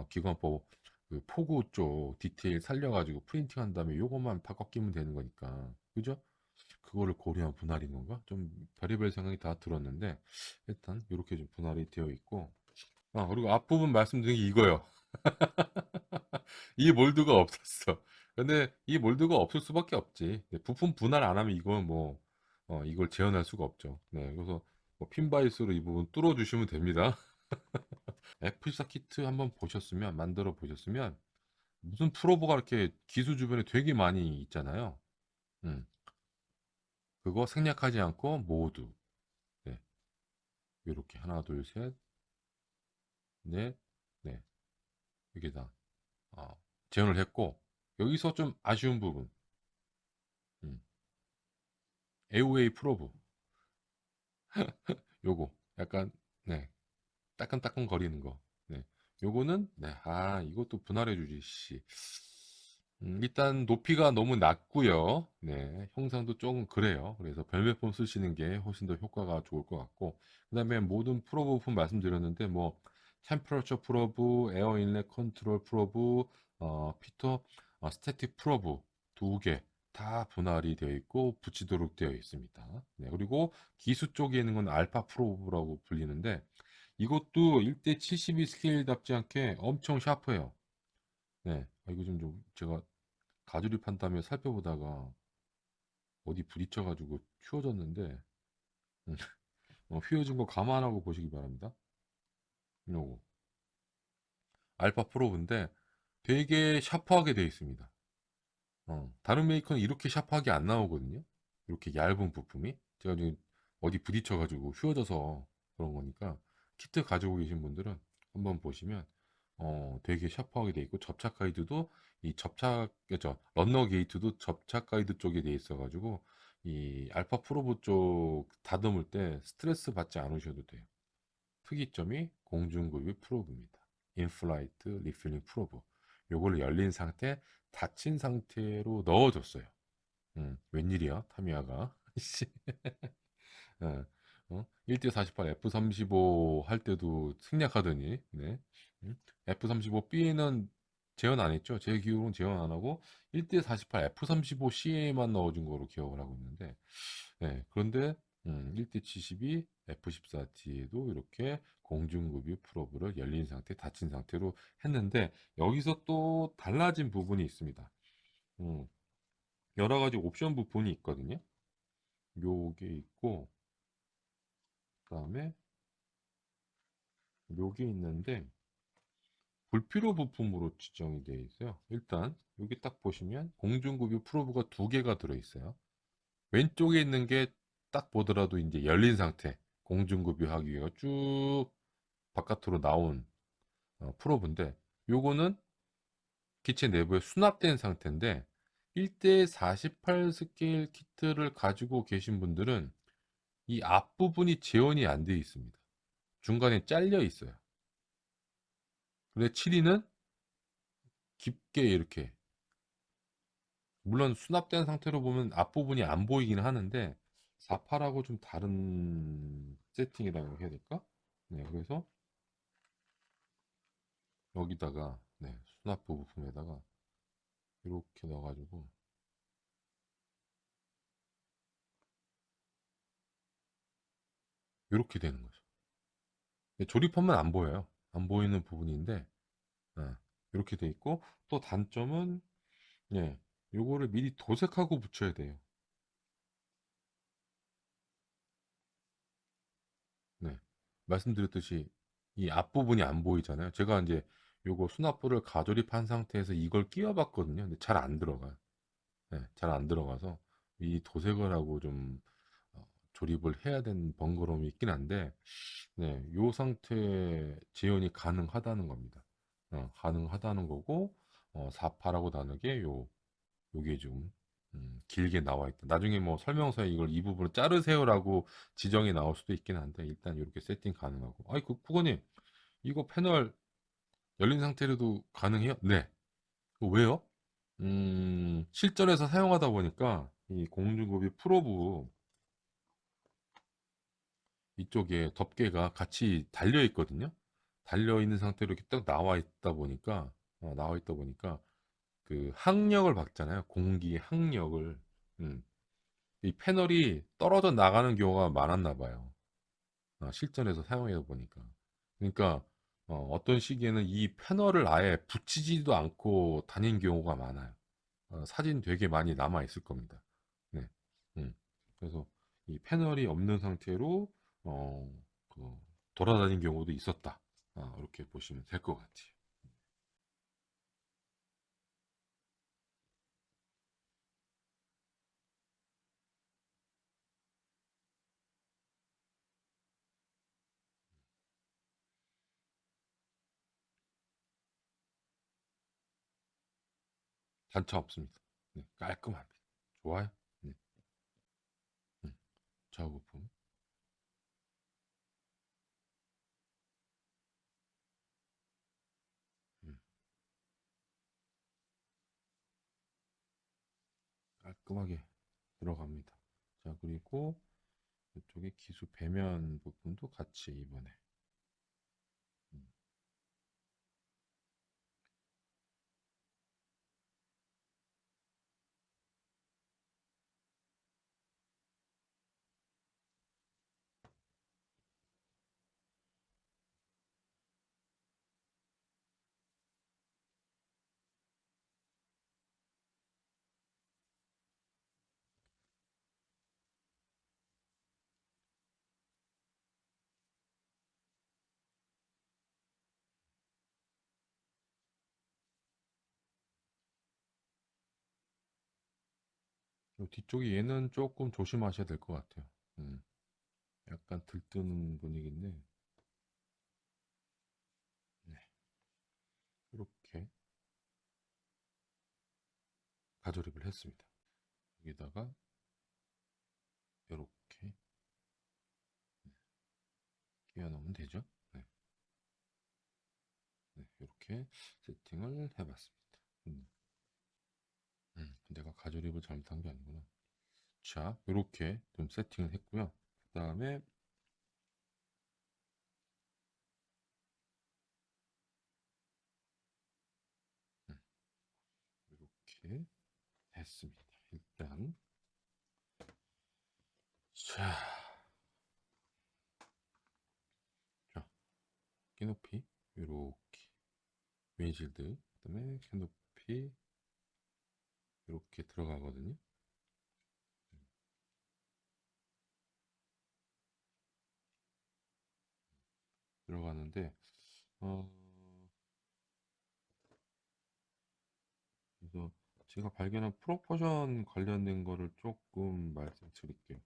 기관포 그 포구 쪽 디테일 살려가지고 프린팅 한 다음에 요것만 바꿔 끼면 되는 거니까. 그죠? 그거를 고려한 분할인 건가? 좀 별의별 생각이 다 들었는데 일단 이렇게 좀 분할이 되어 있고 그리고 앞부분 말씀드린 게 이거요. 이 몰드가 없었어. 근데 이 몰드가 없을 수밖에 없지. 네, 부품 분할 안 하면 이건 뭐 이걸 재현할 수가 없죠. 네, 그래서 뭐 핀바이스로 이 부분 뚫어 주시면 됩니다. F14 키트 한번 보셨으면 만들어 보셨으면 무슨 프로브가 이렇게 기수 주변에 되게 많이 있잖아요. 음, 그거 생략하지 않고 모두 네, 이렇게 하나 둘 셋 넷 네, 이게 다 재현을 했고 여기서 좀 아쉬운 부분 음, AOA 프로브 요거 약간 네 따끔따끔 거리는 거. 네. 요거는 네. 이것도 분할해 주지 씨. 일단 높이가 너무 낮고요. 네. 형상도 조금 그래요. 그래서 별매품 쓰시는 게 훨씬 더 효과가 좋을 것 같고. 그다음에 모든 프로브 부품 말씀드렸는데 뭐 템퍼러처 프로브, 에어 인렛 컨트롤 프로브, 피터 스태틱 프로브 두 개 다 분할이 되어 있고 붙이도록 되어 있습니다. 네. 그리고 기수 쪽에 있는 건 알파 프로브라고 불리는데 이것도 1대72 스케일답지 않게 엄청 샤프해요. 네. 이거 좀 제가 가조립한 다음에 살펴보다가 어디 부딪혀가지고 휘어졌는데, 음, 휘어진 거 감안하고 보시기 바랍니다. 요거. 알파 프로브인데 되게 샤프하게 되어 있습니다. 다른 메이커는 이렇게 샤프하게 안 나오거든요. 이렇게 얇은 부품이. 제가 지금 어디 부딪혀가지고 휘어져서 그런 거니까 키트 가지고 계신 분들은 한번 보시면 되게 샤프하게 돼 있고 접착 가이드도 이 접착, 그죠? 런너 게이트도 접착 가이드 쪽에 돼 있어가지고 이 알파 프로브 쪽 다듬을 때 스트레스 받지 않으셔도 돼요. 특이점이 공중급유 프로브입니다. 인플라이트 리필링 프로브. 요걸 열린 상태, 닫힌 상태로 넣어줬어요. 웬일이야, 타미야가. 씨. 예, 1대48 F35 할 때도 생략하더니, 네. F35B에는 재현 안 했죠. 제 기억으로는 재현 안 하고 1대48 F35C에만 넣어준 거로 기억을 하고 있는데, 네. 그런데 1대72 F14T에도 이렇게 공중급유 프로브를 열린 상태, 닫힌 상태로 했는데 여기서 또 달라진 부분이 있습니다. 음, 여러 가지 옵션 부분이 있거든요. 요게 있고 그다음에 요게 있는데 불필요 부품으로 지정이 되어 있어요. 일단 여기 딱 보시면 공중급유 프로브가 두 개가 들어 있어요. 왼쪽에 있는 게 딱 보더라도 이제 열린 상태 공중급유 하기 위해 쭉 바깥으로 나온 프로브인데 요거는 기체 내부에 수납된 상태인데 1대48 스케일 키트를 가지고 계신 분들은 이 앞부분이 재현이 안 되어 있습니다. 중간에 잘려 있어요. 근데 7위는 깊게 이렇게 물론 수납된 상태로 보면 앞부분이 안 보이긴 하는데 48하고 좀 다른 세팅이라고 해야 될까? 네, 그래서 여기다가 수납부 부품에다가 이렇게 넣어가지고 이렇게 되는 거죠. 조립하면 안 보여요. 안 보이는 부분인데 이렇게 돼 있고 또 단점은 요거를 미리 도색하고 붙여야 돼요. 네. 말씀드렸듯이 이 앞부분이 안 보이잖아요. 제가 이제 요거 수납부를 가조립한 상태에서 이걸 끼워 봤거든요. 근데 잘 안 들어가요. 네, 잘 안 들어가서 이 도색을 하고 좀 조립을 해야 되는 번거로움이 있긴 한데, 네, 요 상태 재현이 가능하다는 겁니다. 가능하다는 거고, 4파라고 다르게 요게 좀 길게 나와 있다. 나중에 뭐 설명서에 이걸 이 부분을 자르세요라고 지정이 나올 수도 있긴 한데, 일단 이렇게 세팅 가능하고. 아이, 국원님, 이거 패널 열린 상태로도 가능해요? 네. 왜요? 실전에서 사용하다 보니까 이 공중급이 프로브 이쪽에 덮개가 같이 달려 있거든요. 달려 있는 상태로 이렇게 딱 나와 있다 보니까 그 항력을 받잖아요. 공기의 항력을. 음, 이 패널이 떨어져 나가는 경우가 많았나 봐요. 실전에서 사용해 보니까. 그러니까 어떤 시기에는 이 패널을 아예 붙이지도 않고 다닌 경우가 많아요. 사진 되게 많이 남아 있을 겁니다. 네. 음. 그래서 이 패널이 없는 상태로 그 돌아다닌 경우도 있었다. 이렇게 보시면 될 것 같아요. 단차 없습니다. 네, 깔끔합니다. 좋아요. 네. 음. 좌우 부품. 음. 깔끔하게 들어갑니다. 자, 그리고 이쪽에 기수 배면 부분도 같이 이번에 음, 요 뒤쪽에 얘는 조금 조심하셔야 될 것 같아요. 음, 약간 들뜨는 분위기인데 네, 이렇게 가조립을 했습니다. 여기다가 이렇게 끼워 넣으면 되죠. 네, 네, 이렇게 세팅을 해봤습니다. 내가 가조립을 잘못한 게 아니구나. 자, 이렇게 좀 세팅을 했고요. 그 다음에 이렇게 했습니다. 일단 자, 자 키높이 이렇게 윈실드 그다음에 키높이 이렇게 들어가거든요. 들어가는데 어, 그래서 제가 발견한 프로포션 관련된 거를 조금 말씀드릴게요.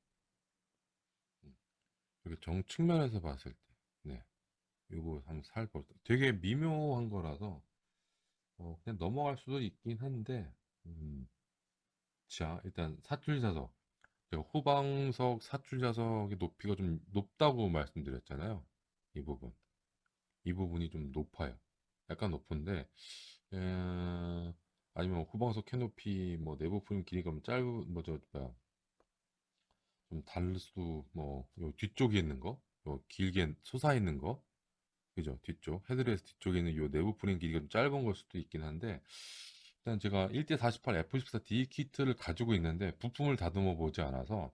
음, 이렇게 정측면에서 봤을 때, 네, 요거 한번 살펴볼 때 되게 미묘한 거라서 그냥 넘어갈 수도 있긴 한데, 자, 일단 사출자석. 제가 후방석 사출자석의 높이가 좀 높다고 말씀드렸잖아요. 이 부분. 이 부분이 좀 높아요. 약간 높은데, 아니면 후방석 캐노피 뭐 내부 프레임 길이가 좀 짧은, 뭐야, 좀 다를 수도, 요 뒤쪽에 있는 거, 요 길게 솟아 있는 거, 그죠? 뒤쪽, 헤드레스 뒤쪽에 있는 요 내부 프레임 길이가 좀 짧은 걸 수도 있긴 한데, 일단 제가 1대48 F14D 키트를 가지고 있는데, 부품을 다듬어 보지 않아서,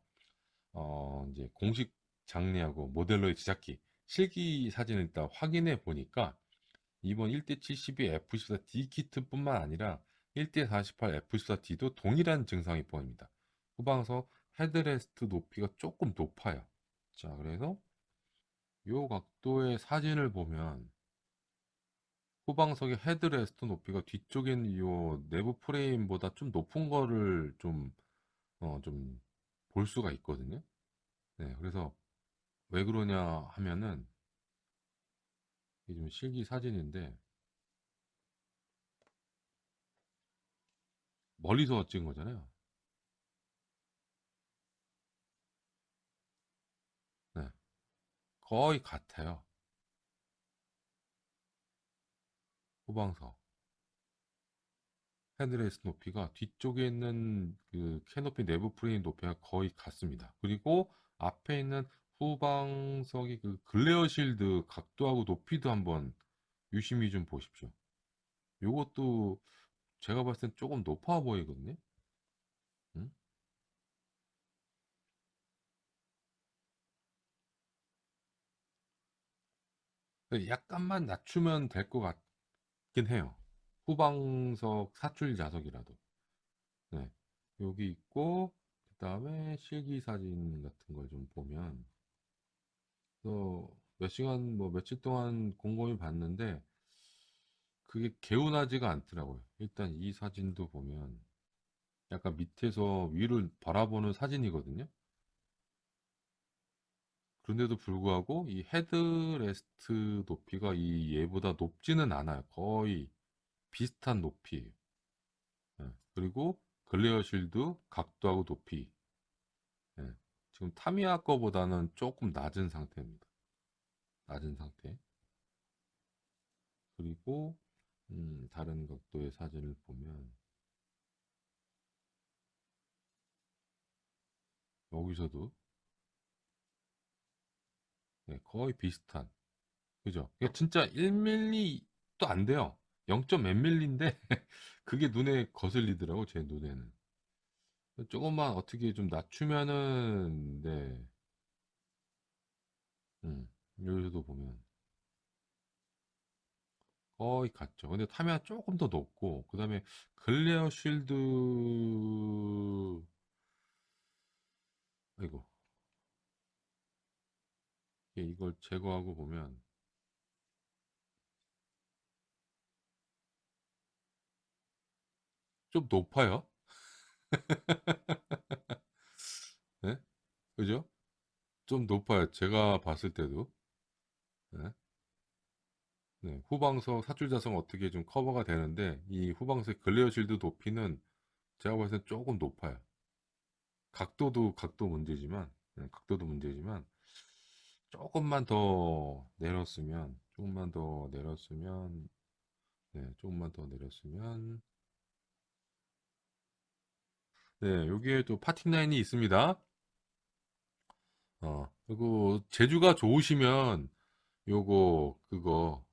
이제 공식 장르하고 모델로의 제작기, 실기 사진을 일단 확인해 보니까 이번 1대72 F14D 키트뿐만 아니라 1대48 F14D도 동일한 증상이 보입니다. 후방석 헤드레스트 높이가 조금 높아요. 자, 그래서 이 각도의 사진을 보면 후방석의 헤드레스트 높이가 뒤쪽에 있는 요 내부 프레임보다 좀 높은 거를 좀 볼 수가 있거든요. 네, 그래서 왜 그러냐 하면은 이게 좀 실기 사진인데 멀리서 찍은 거잖아요. 네, 거의 같아요. 후방석 헤드레스트 높이가 뒤쪽에 있는 그 캐노피 내부 프레임 높이가 거의 같습니다. 그리고 앞에 있는 후방석이 그 글레어 실드 각도하고 높이도 한번 유심히 좀 보십시오. 요것도 제가 봤을 땐 조금 높아 보이거든요. 음? 약간만 낮추면 될 것 같긴 해요. 후방석 사출 좌석이라도. 네. 여기 있고 그다음에 실기 사진 같은 걸 좀 보면 또 몇 시간 뭐 며칠 동안 곰곰이 봤는데 그게 개운하지가 않더라고요. 일단 이 사진도 보면 약간 밑에서 위를 바라보는 사진이거든요. 그런데도 불구하고 이 헤드레스트 높이가 이 얘보다 높지는 않아요. 거의 비슷한 높이에요. 예. 그리고 글레어 실드 각도하고 높이. 예. 지금 타미야 거보다는 조금 낮은 상태입니다. 낮은 상태. 그리고 다른 각도의 사진을 보면 여기서도 네, 거의 비슷한. 그죠? 이게 진짜 1mm도 안 돼요. 0. 몇 밀리인데 그게 눈에 거슬리더라고 제 눈에는. 조금만 어떻게 좀 낮추면은 네, 여기서도 보면 거의 같죠. 근데 타면 조금 더 높고 그다음에 글레어 쉴드 아이고 이걸 제거하고 보면 좀 높아요. 네? 그죠? 좀 높아요. 제가 봤을 때도. 네? 네, 후방석 사출자석 어떻게 좀 커버가 되는데 이 후방석 글레어 실드 높이는 제가 봤을 때 조금 높아요. 각도도 각도 문제지만 각도도 문제지만 조금만 더 내렸으면 조금만 더 내렸으면 네, 조금만 더 내렸으면 네, 여기에 또 파팅 라인이 있습니다. 그리고 재주가 좋으시면 요거 그거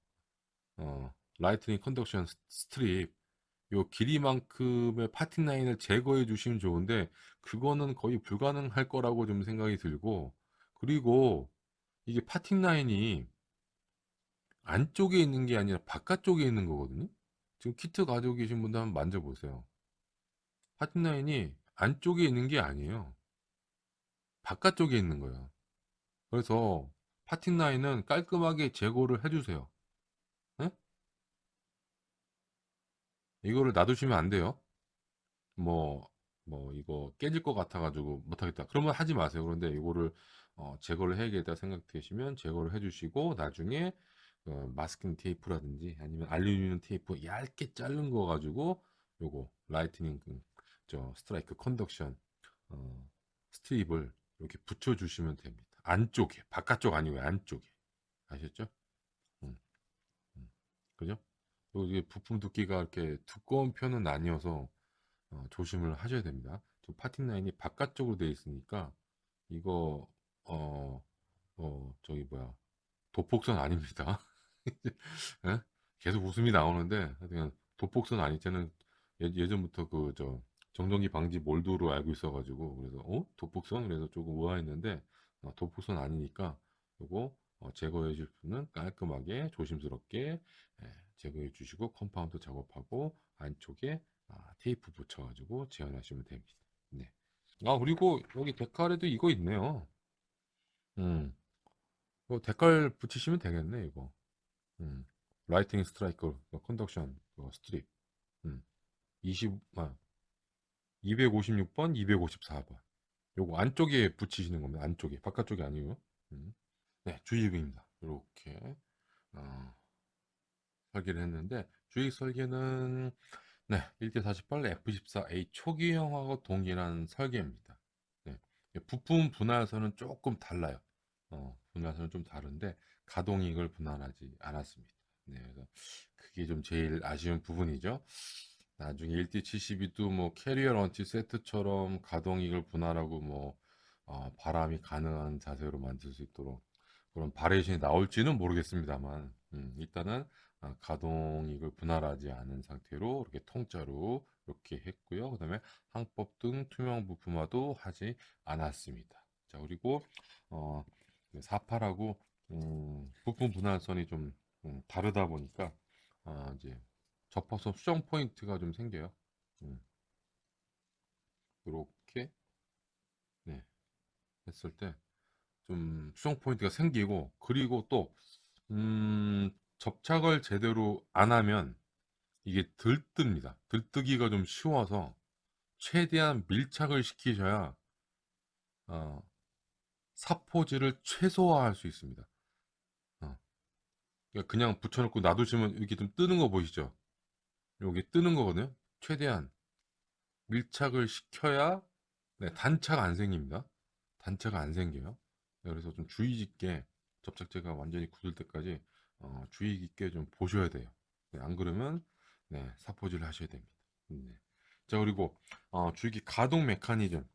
라이트닝 컨덕션 스트립 요 길이만큼의 파팅 라인을 제거해 주시면 좋은데 그거는 거의 불가능할 거라고 좀 생각이 들고 그리고 이게 파팅 라인이 안쪽에 있는 게 아니라 바깥쪽에 있는 거거든요. 지금 키트 가지고 계신 분들 한번 만져보세요. 파팅 라인이 안쪽에 있는 게 아니에요. 바깥쪽에 있는 거예요. 그래서 파팅 라인은 깔끔하게 제거를 해주세요. 네? 이거를 놔두시면 안 돼요. 뭐, 이거 깨질 것 같아가지고 못하겠다. 그러면 하지 마세요. 그런데 이거를 제거를 해야겠다 생각되시면 제거를 해주시고 나중에 마스킹 테이프라든지 아니면 알루미늄 테이프 얇게 자른 거 가지고 요거 라이트닝 저 스트라이크 컨덕션 어, 스트립을 이렇게 붙여주시면 됩니다. 안쪽에 바깥쪽 아니고요 안쪽에 아셨죠? 음, 음. 그죠? 그리고 이게 부품 두께가 이렇게 두꺼운 편은 아니어서 조심을 하셔야 됩니다. 지금 파팅 라인이 바깥쪽으로 되어 있으니까 이거 어, 저기 뭐야 도폭선 아닙니다. 예? 계속 웃음이 나오는데 그냥 도폭선 아니 쟤는 예전부터 그 저 정전기 방지 몰드로 알고 있어가지고 그래서 도폭선 그래서 조금 의아했는데 도폭선 아니니까 요거 제거해 줄 분은 깔끔하게 조심스럽게 제거해 주시고 컴파운드 작업하고 안쪽에 테이프 붙여가지고 재현하시면 됩니다. 네. 그리고 여기 데칼에도 이거 있네요. 음, 이거 데칼 붙이시면 되겠네 이거. 음. 라이팅 스트라이크 컨덕션 스트립 20 256번, 254번. 요거 안쪽에 붙이시는 겁니다. 안쪽에, 바깥쪽이 아니고. 음. 네, 주입입니다. 이렇게 설계를 했는데 주입 설계는 네, 1대48 F14A 초기형하고 동일한 설계입니다. 네, 부품 분할선은 조금 달라요. 분할선은 좀 다른데 가동익을 분할하지 않았습니다. 네, 그래서 그게 좀 제일 아쉬운 부분이죠. 나중에 1D72도 뭐 캐리어 런치 세트처럼 가동익을 분할하고 뭐 바람이 가능한 자세로 만들 수 있도록 그런 바리에이션이 나올지는 모르겠습니다만 일단은 가동익을 분할하지 않은 상태로 이렇게 통짜로 이렇게 했고요. 그 다음에 항법 등 투명 부품화도 하지 않았습니다. 자, 그리고 48하고 부품 분할선이 좀 다르다 보니까 이제 접어서 수정 포인트가 좀 생겨요. 이렇게 네, 했을 때 좀 수정 포인트가 생기고 그리고 또 접착을 제대로 안 하면 이게 들뜹니다. 들뜨기가 좀 쉬워서 최대한 밀착을 시키셔야 어, 사포질을 최소화할 수 있습니다. 어, 그러니까 그냥 붙여놓고 놔두시면 이렇게 좀 뜨는 거 보이시죠? 여기 뜨는 거거든요. 최대한 밀착을 시켜야 네, 단차가 안 생깁니다. 단차가 안 생겨요. 네, 그래서 좀 주의 깊게 접착제가 완전히 굳을 때까지 주의 깊게 좀 보셔야 돼요. 네, 안 그러면 네, 사포질을 하셔야 됩니다. 네. 자, 그리고 주기 가동 메커니즘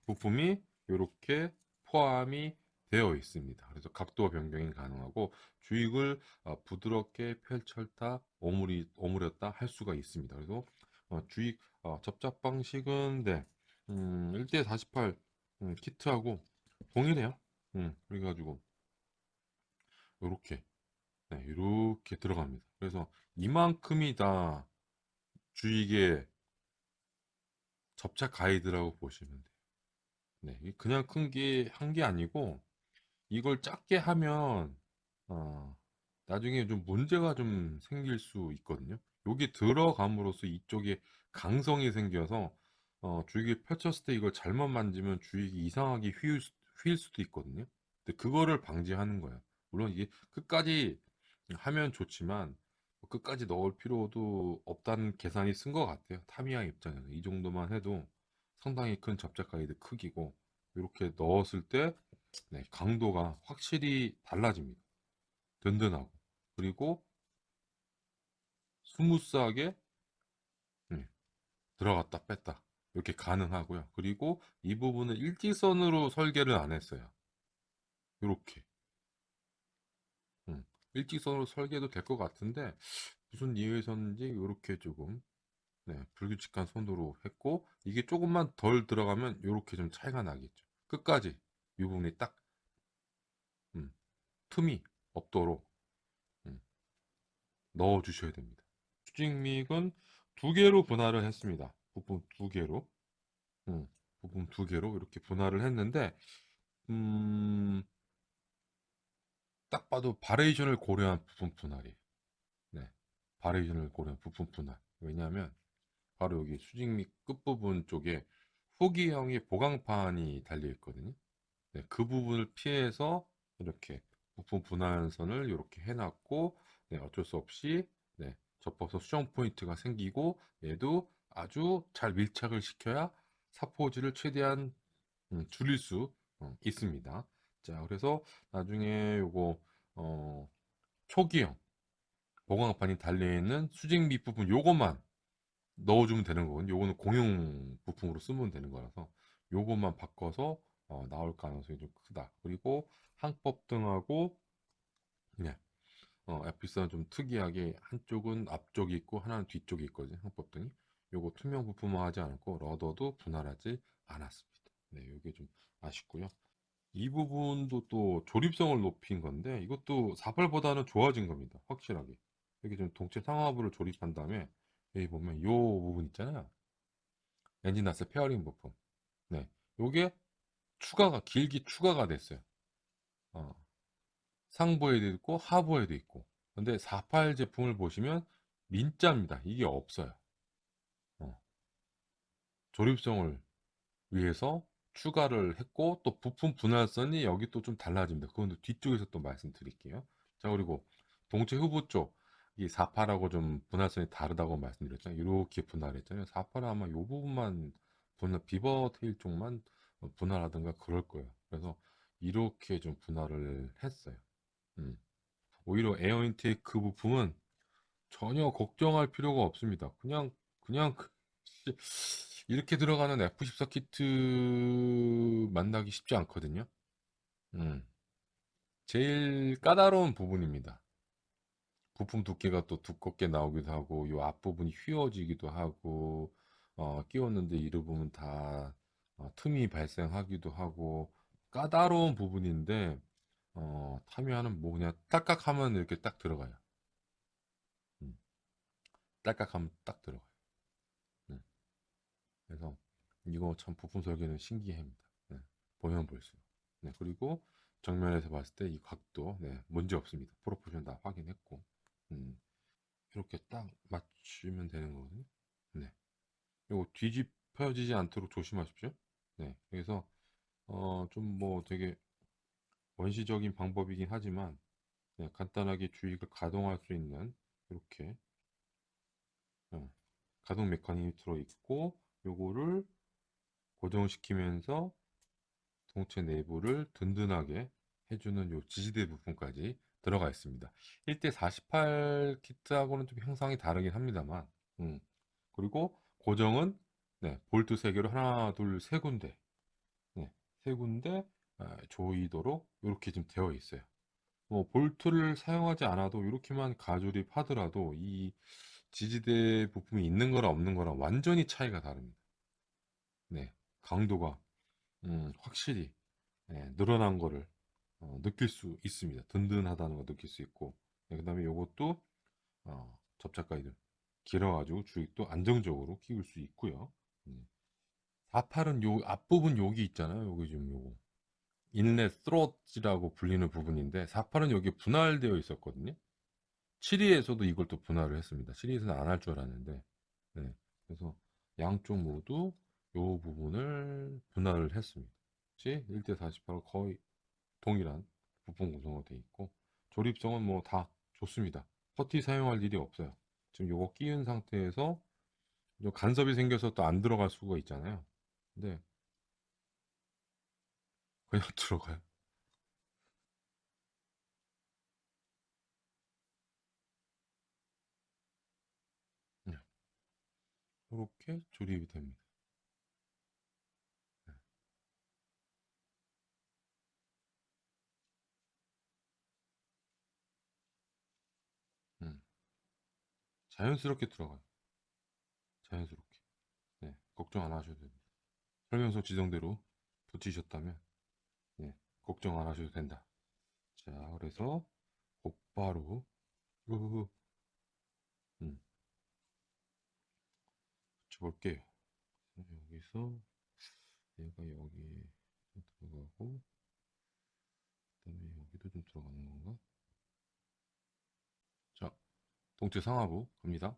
부품이 이렇게 포함이 되어 있습니다. 그래서 각도 변경이 가능하고 주익을 부드럽게 펼쳤다 오므렸다 할 수가 있습니다. 그래서 주익 접착 방식은 네, 1대48 키트하고 동일해요. 그래가지고 이렇게 네, 이렇게 들어갑니다. 그래서 이만큼이 다 주익의 접착 가이드라고 보시면 돼요. 네, 그냥 큰 게 한 게 아니고 이걸 작게 하면 나중에 좀 문제가 좀 생길 수 있거든요. 여기 들어감으로써 이쪽에 강성이 생겨서 주익이 펼쳤을 때 이걸 잘못 만지면 주익이 이상하게 휘일 수도 있거든요. 근데 그거를 방지하는 거예요. 물론 이게 끝까지 하면 좋지만 끝까지 넣을 필요도 없다는 계산이 쓴 것 같아요. 타미야 입장에서 이 정도만 해도 상당히 큰 접착 가이드 크기고 이렇게 넣었을 때 네, 강도가 확실히 달라집니다. 든든하고 그리고 스무스하게 네, 들어갔다 뺐다 이렇게 가능하고요. 그리고 이 부분은 일직선으로 설계를 안 했어요. 이렇게 일직선으로 설계도 될 것 같은데 무슨 이유에서인지 이렇게 조금 네, 불규칙한 선으로 했고 이게 조금만 덜 들어가면 이렇게 좀 차이가 나겠죠. 끝까지 이 부분이 딱 음, 틈이 없도록 음, 넣어 주셔야 됩니다. 수직믹은 두 개로 분할을 했습니다. 부품 두 개로. 음, 부품 두 개로 이렇게 분할을 했는데, 음, 딱 봐도 바레이션을 고려한 부품 분할이에요. 네. 바레이션을 고려한 부품 분할. 왜냐하면, 바로 여기 수직믹 끝부분 쪽에 후기형의 보강판이 달려 있거든요. 네, 그 부분을 피해서 이렇게 부품 분할선을 이렇게 해놨고 네, 어쩔 수 없이 네, 접어서 수정 포인트가 생기고 얘도 아주 잘 밀착을 시켜야 사포질을 최대한 줄일 수 있습니다. 자, 그래서 나중에 요거 어, 초기형 보강판이 달려있는 수직 밑부분 요것만 넣어주면 되는 거거든요. 요거는 공용 부품으로 쓰면 되는 거라서 요것만 바꿔서 나올 가능성이 좀 크다. 그리고 항법 등하고 네, F3는 좀 특이하게 한쪽은 앞쪽이 있고 하나는 뒤쪽이 있거든요. 항법 등이. 요거 투명 부품화 하지 않았고 러더도 분할하지 않았습니다. 네, 요게 좀 아쉽고요. 이 부분도 또 조립성을 높인 건데 이것도 48보다는 좋아진 겁니다. 확실하게. 여기 좀 동체 상하부를 조립한 다음에 여기 보면 요 부분 있잖아요. 엔진 나스 페어링 부품. 네. 요게 길게 추가가 됐어요. 어, 상부에도 있고 하부에도 있고. 근데 48 제품을 보시면 민자입니다. 이게 없어요. 어, 조립성을 위해서 추가를 했고 또 부품 분할선이 여기 또 좀 달라집니다. 그건 또 뒤쪽에서 또 말씀드릴게요. 자, 그리고 동체 후보 쪽 이 48하고 좀 분할선이 다르다고 말씀드렸잖아요. 이렇게 분할했잖아요. 48은 아마 이 부분만 분할, 비버 테일 쪽만 분할하든가 그럴 거예요. 그래서 이렇게 좀 분할을 했어요. 음. 오히려 에어 인테이크 부품은 전혀 걱정할 필요가 없습니다. 그냥 이렇게 들어가는 F14 키트 만나기 쉽지 않거든요. 음. 제일 까다로운 부분입니다. 부품 두께가 또 두껍게 나오기도 하고, 요 앞부분이 휘어지기도 하고, 끼웠는데 이러보면 다 틈이 발생하기도 하고, 까다로운 부분인데, 타미야는 뭐 그냥 딸깍하면 이렇게 딱 들어가요. 음, 딸깍하면 딱 들어가요. 음. 그래서 이거 참 부품 설계는 신기합니다. 네, 보면 볼수록. 네, 그리고 정면에서 봤을 때 이 각도 네, 문제 없습니다. 프로포션 다 확인했고 이렇게 딱 맞추면 되는 거거든요. 네, 이거 뒤집혀지지 않도록 조심하십시오. 네, 그래서 좀 뭐 되게 원시적인 방법이긴 하지만 네, 간단하게 주익을 가동할 수 있는 이렇게 가동 메커니즘이 들어있고 요거를 고정시키면서 동체 내부를 든든하게 해주는 요 지지대 부분까지 들어가 있습니다. 1대 48 키트하고는 좀 형상이 다르긴 합니다만, 그리고 고정은 네, 볼트 3개로 하나, 둘, 세 군데, 네, 세 군데 조이도록 이렇게 좀 되어 있어요. 뭐 볼트를 사용하지 않아도 이렇게만 가조립하더라도 이 지지대 부품이 있는 거랑 없는 거랑 완전히 차이가 다릅니다. 네, 강도가 확실히 늘어난 거를 느낄 수 있습니다. 든든하다는 거 느낄 수 있고 그 다음에 이것도 접착 가이드 길어가지고 주익도 안정적으로 끼울 수 있고요. 48은 요 앞부분 여기 있잖아요. 여기 지금 요거 인렛 스로치라고 불리는 부분인데 48은 여기 분할되어 있었거든요. 7위에서도 이걸 또 분할을 했습니다. 7위에서는 안 할 줄 알았는데 네. 그래서 양쪽 모두 요 부분을 분할을 했습니다. 1대 48은 거의 동일한 부품 구성으로 되어 있고 조립성은 뭐 다 좋습니다. 퍼티 사용할 일이 없어요. 지금 요거 끼운 상태에서 요 간섭이 생겨서 또 안 들어갈 수가 있잖아요. 근데 그냥 들어가요. 네. 이렇게 조립이 됩니다. 네. 음. 자연스럽게 들어가요. 자연스럽게. 네. 걱정 안 하셔도 됩니다. 설명서 지정대로 붙이셨다면 네. 걱정 안 하셔도 된다. 자, 그래서 곧바로 으흐흐, 음, 붙여볼게요. 여기서 얘가 여기에 들어가고 그다음에 여기도 좀 들어가는 건가? 자, 동체 상하부 갑니다.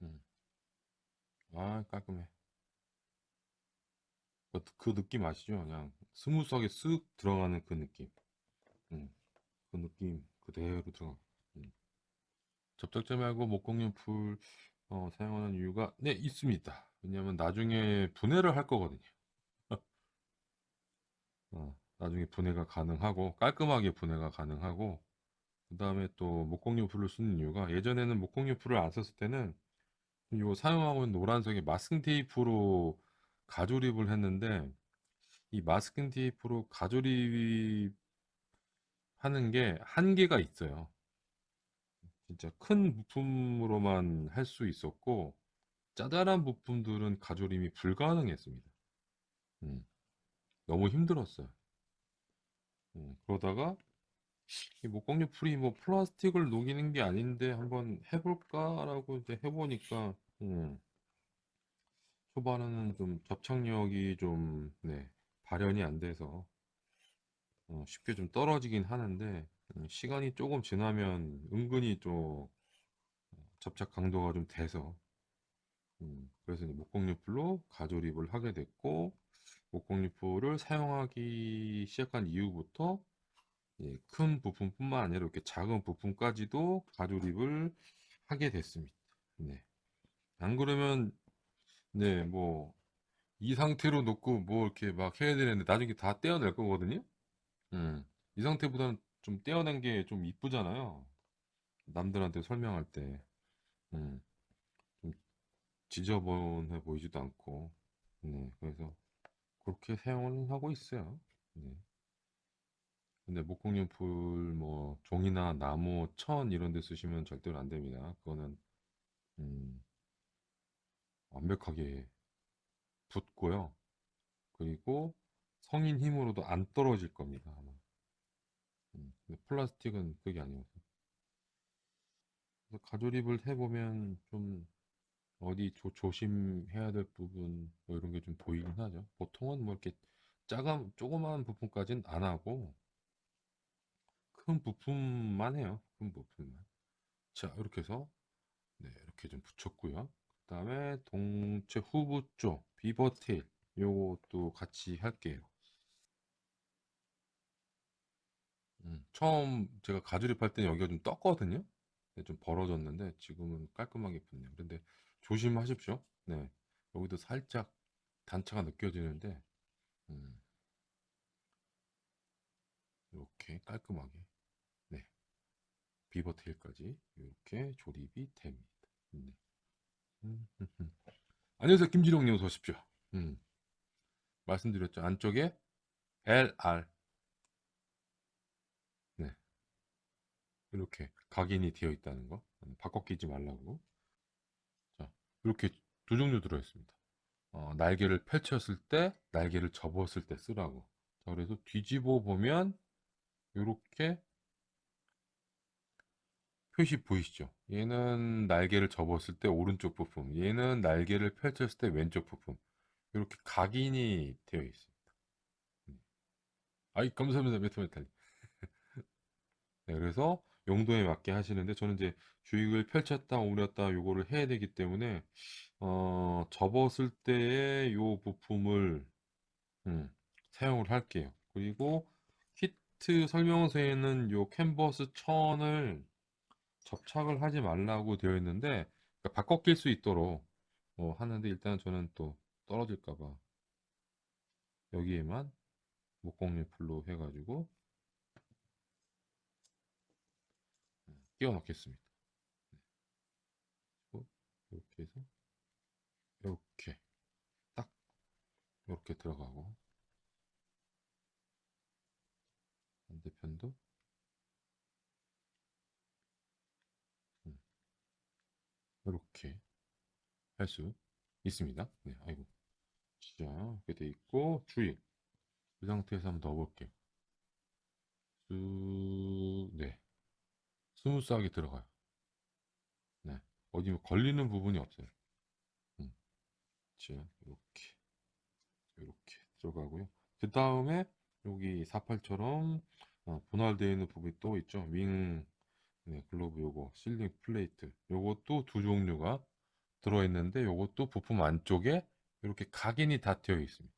음. 아, 깔끔해. 그 느낌 아시죠? 그냥 스무스하게 쓱 들어가는 그 느낌. 음. 그 느낌 그대로 들어가. 음. 접착제 말고 목공용 풀 사용하는 이유가 네, 있습니다. 왜냐하면 나중에 분해를 할 거거든요. 나중에 분해가 가능하고 깔끔하게 분해가 가능하고 그 다음에 또 목공용 풀을 쓰는 이유가 예전에는 목공용 풀을 안 썼을 때는 요 사용하고 있는 노란색의 마스킹 테이프로 가조립을 했는데 이 마스킹 테이프로 가조립하는 게 한계가 있어요. 진짜 큰 부품으로만 할 수 있었고 짜잘한 부품들은 가조림이 불가능했습니다. 음, 너무 힘들었어요. 그러다가 이 목공용 풀이 뭐 플라스틱을 녹이는 게 아닌데 한번 해볼까라고 이제 해보니까 초반에는 좀 접착력이 좀, 네, 발현이 안 돼서 쉽게 좀 떨어지긴 하는데, 시간이 조금 지나면 은근히 좀 접착 강도가 좀 돼서, 그래서 이제 목공유풀로 가조립을 하게 됐고, 목공유풀을 사용하기 시작한 이후부터 큰 부품뿐만 아니라 이렇게 작은 부품까지도 가조립을 하게 됐습니다. 네. 안 그러면, 네, 뭐, 이 상태로 놓고 뭐 이렇게 막 해야 되는데 나중에 다 떼어낼 거거든요. 음. 이 상태보다는 좀 떼어낸 게 좀 이쁘잖아요. 남들한테 설명할 때. 음. 좀 지저분해 보이지도 않고. 네. 그래서 그렇게 사용을 하고 있어요. 네. 근데 목공용풀 뭐 종이나 나무, 천 이런 데 쓰시면 절대로 안 됩니다. 그거는 음, 완벽하게 붙고요. 그리고 성인 힘으로도 안 떨어질 겁니다. 아마. 근데 플라스틱은 그게 아니어서. 그래서 가조립을 해보면 좀 어디 조심해야 될 부분 뭐 이런 게 좀 보이긴 하죠. 보통은 뭐 이렇게 조그마한 부품까지는 안 하고 큰 부품만 해요. 큰 부품만. 자, 이렇게 해서 네, 이렇게 좀 붙였고요. 그다음에 동체 후부 쪽 비버테일 요것도 같이 할게요. 처음 제가 가조립할 때는 여기가 좀 떴거든요. 네, 좀 벌어졌는데 지금은 깔끔하게 붙네요. 그런데 조심하십시오. 네, 여기도 살짝 단차가 느껴지는데 음, 이렇게 깔끔하게 네, 비버테일까지 이렇게 조립이 됩니다. 네. 음, 음, 음. 안녕하세요, 김지롱님 어서 오십시오. 음, 말씀드렸죠. 안쪽에 LR 네, 이렇게 각인이 되어 있다는 거 바꿔 끼지 말라고. 자, 이렇게 두 종류 들어있습니다. 날개를 펼쳤을 때, 날개를 접었을 때 쓰라고. 자, 그래서 뒤집어 보면 이렇게 표시 보이시죠? 얘는 날개를 접었을 때 오른쪽 부품, 얘는 날개를 펼쳤을 때 왼쪽 부품. 이렇게 각인이 되어 있습니다. 아이, 감사합니다, 메타메탈. 네, 그래서 용도에 맞게 하시는데 저는 이제 주익을 펼쳤다 오므렸다 요거를 해야 되기 때문에 접었을 때의 요 부품을 음, 사용을 할게요. 그리고 키트 설명서에는 요 캔버스 천을 접착을 하지 말라고 되어 있는데 그러니까 바꿔 낄 수 있도록 하는데 일단 저는 또 떨어질까 봐 여기에만 목공예풀로 해가지고 끼워 넣겠습니다. 이렇게 해서 이렇게 딱 이렇게 들어가고 반대편도 이렇게 할 수 있습니다. 네, 아이고. 자, 이렇게 돼 있고 주의. 이 상태에서 한번 넣어볼게요. 네, 스무스하게 들어가요. 네, 어디 뭐 걸리는 부분이 없어요. 음, 자, 이렇게 들어가고요. 그 다음에 여기 48처럼 분할되어 있는 부분이 또 있죠. 네, 글로브 요거, 실링 플레이트. 요것도 두 종류가 들어있는데 요것도 부품 안쪽에 이렇게 각인이 다 되어 있습니다.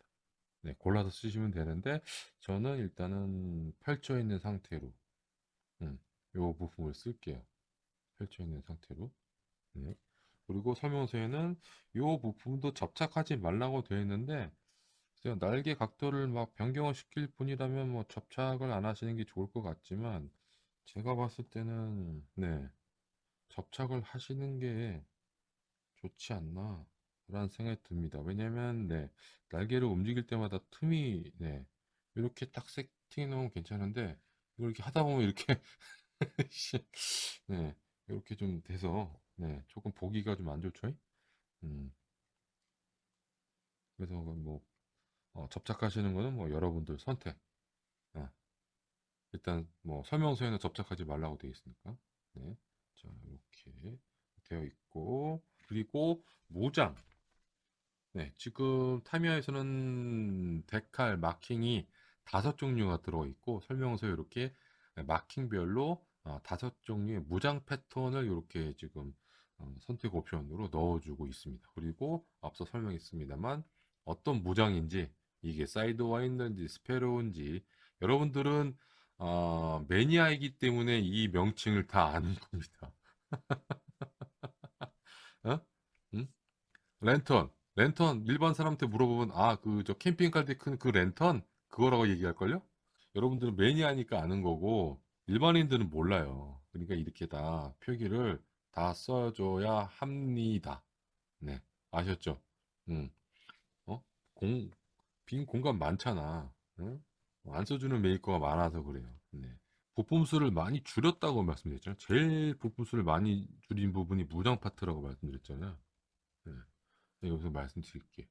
네, 골라서 쓰시면 되는데 저는 일단은 펼쳐 있는 상태로 요 부품을 쓸게요. 펼쳐 있는 상태로. 네. 그리고 설명서에는 요 부품도 접착하지 말라고 되어 있는데 그냥 날개 각도를 막 변경을 시킬 뿐이라면 뭐 접착을 안 하시는 게 좋을 것 같지만 제가 봤을 때는 네, 접착을 하시는 게 좋지 않나 라는 생각이 듭니다. 왜냐면 네, 날개를 움직일 때마다 틈이 네, 이렇게 딱 세팅해 놓으면 괜찮은데 이걸 이렇게 하다 보면 이렇게 네, 이렇게 좀 돼서 네, 조금 보기가 좀 안 좋죠. 음, 그래서 뭐 접착하시는 거는 뭐 여러분들 선택. 아, 일단 뭐 설명서에는 접착하지 말라고 되어 있으니까. 네, 자 이렇게 되어 있고 그리고 모장. 네, 지금 타미야에서는 데칼 마킹이 5종류가 들어있고 설명서에 이렇게 마킹별로 5종류의 무장 패턴을 이렇게 지금 선택 옵션으로 넣어주고 있습니다. 그리고 앞서 설명했습니다만 어떤 무장인지 이게 사이드와인더인지 스페로인지 여러분들은 매니아이기 때문에 이 명칭을 다 아는 겁니다. 어? 응? 랜턴 일반 사람한테 물어보면 그 저 캠핑 갈 때 큰 그 랜턴 그거라고 얘기할걸요? 여러분들은 매니아니까 아는 거고 일반인들은 몰라요. 그러니까 이렇게 다 표기를 다 써줘야 합니다. 네, 아셨죠? 음, 어? 공, 빈 공간 많잖아. 응? 안 써주는 메이커가 많아서 그래요. 네. 부품 수를 많이 줄였다고 말씀드렸잖아요. 제일 부품 수를 많이 줄인 부분이 무장 파트라고 말씀드렸잖아요. 네. 네, 여기서 말씀드릴게요.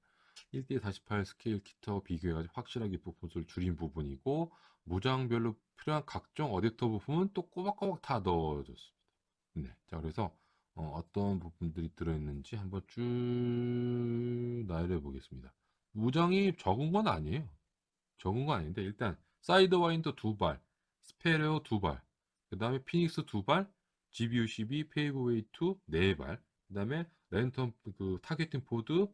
1대 48 스케일 키트와 비교해가지고 확실하게 부품수를 줄인 부분이고 무장별로 필요한 각종 어댑터 부품은 또 꼬박꼬박 다 넣어줬습니다. 네, 자 그래서 떤 부분들이 들어있는지 한번 쭉 나열해 보겠습니다. 무장이 적은 건 아니에요. 적은 건 아닌데 일단 사이드 와인더 2발, 스페레오 2발, 그 다음에 피닉스 2발, GBU 12, 페이브웨이 2 4발, 그 다음에 랜턴 그 타겟팅 포드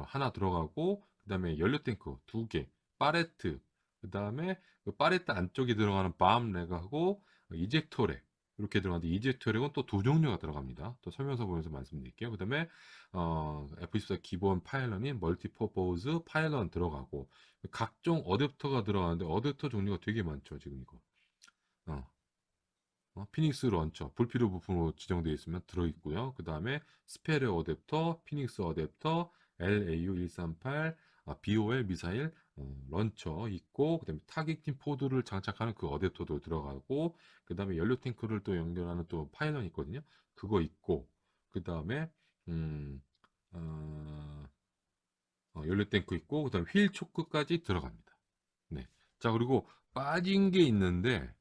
하나 들어가고 그다음에 연료 탱크 두 개, 파레트, 그다음에 그 파레트 안쪽에 들어가는 밤 렉하고 이젝터 렉 이렇게 들어가는데 이젝터 렉은 또 두 종류가 들어갑니다. 또 설명서 보면서 말씀드릴게요. 그다음에 F14 기본 파일런인 멀티퍼포즈 파일런 들어가고 각종 어댑터가 들어가는데 어댑터 종류가 되게 많죠. 지금 이거. 어, 피닉스 런처 불필요 부품으로 지정되어 있으면 들어있고요. 그 다음에 스페레 어댑터, 피닉스 어댑터, LAU138, BOL 미사일 런처 있고 그 다음에 타겟팅 포드를 장착하는 그 어댑터도 들어가고 그 다음에 연료 탱크를 또 연결하는 또 파일럿 있거든요. 그거 있고 그 다음에 음, 어, 연료 탱크 있고 그 다음에 휠 초크까지 들어갑니다. 네. 자 그리고 빠진 게 있는데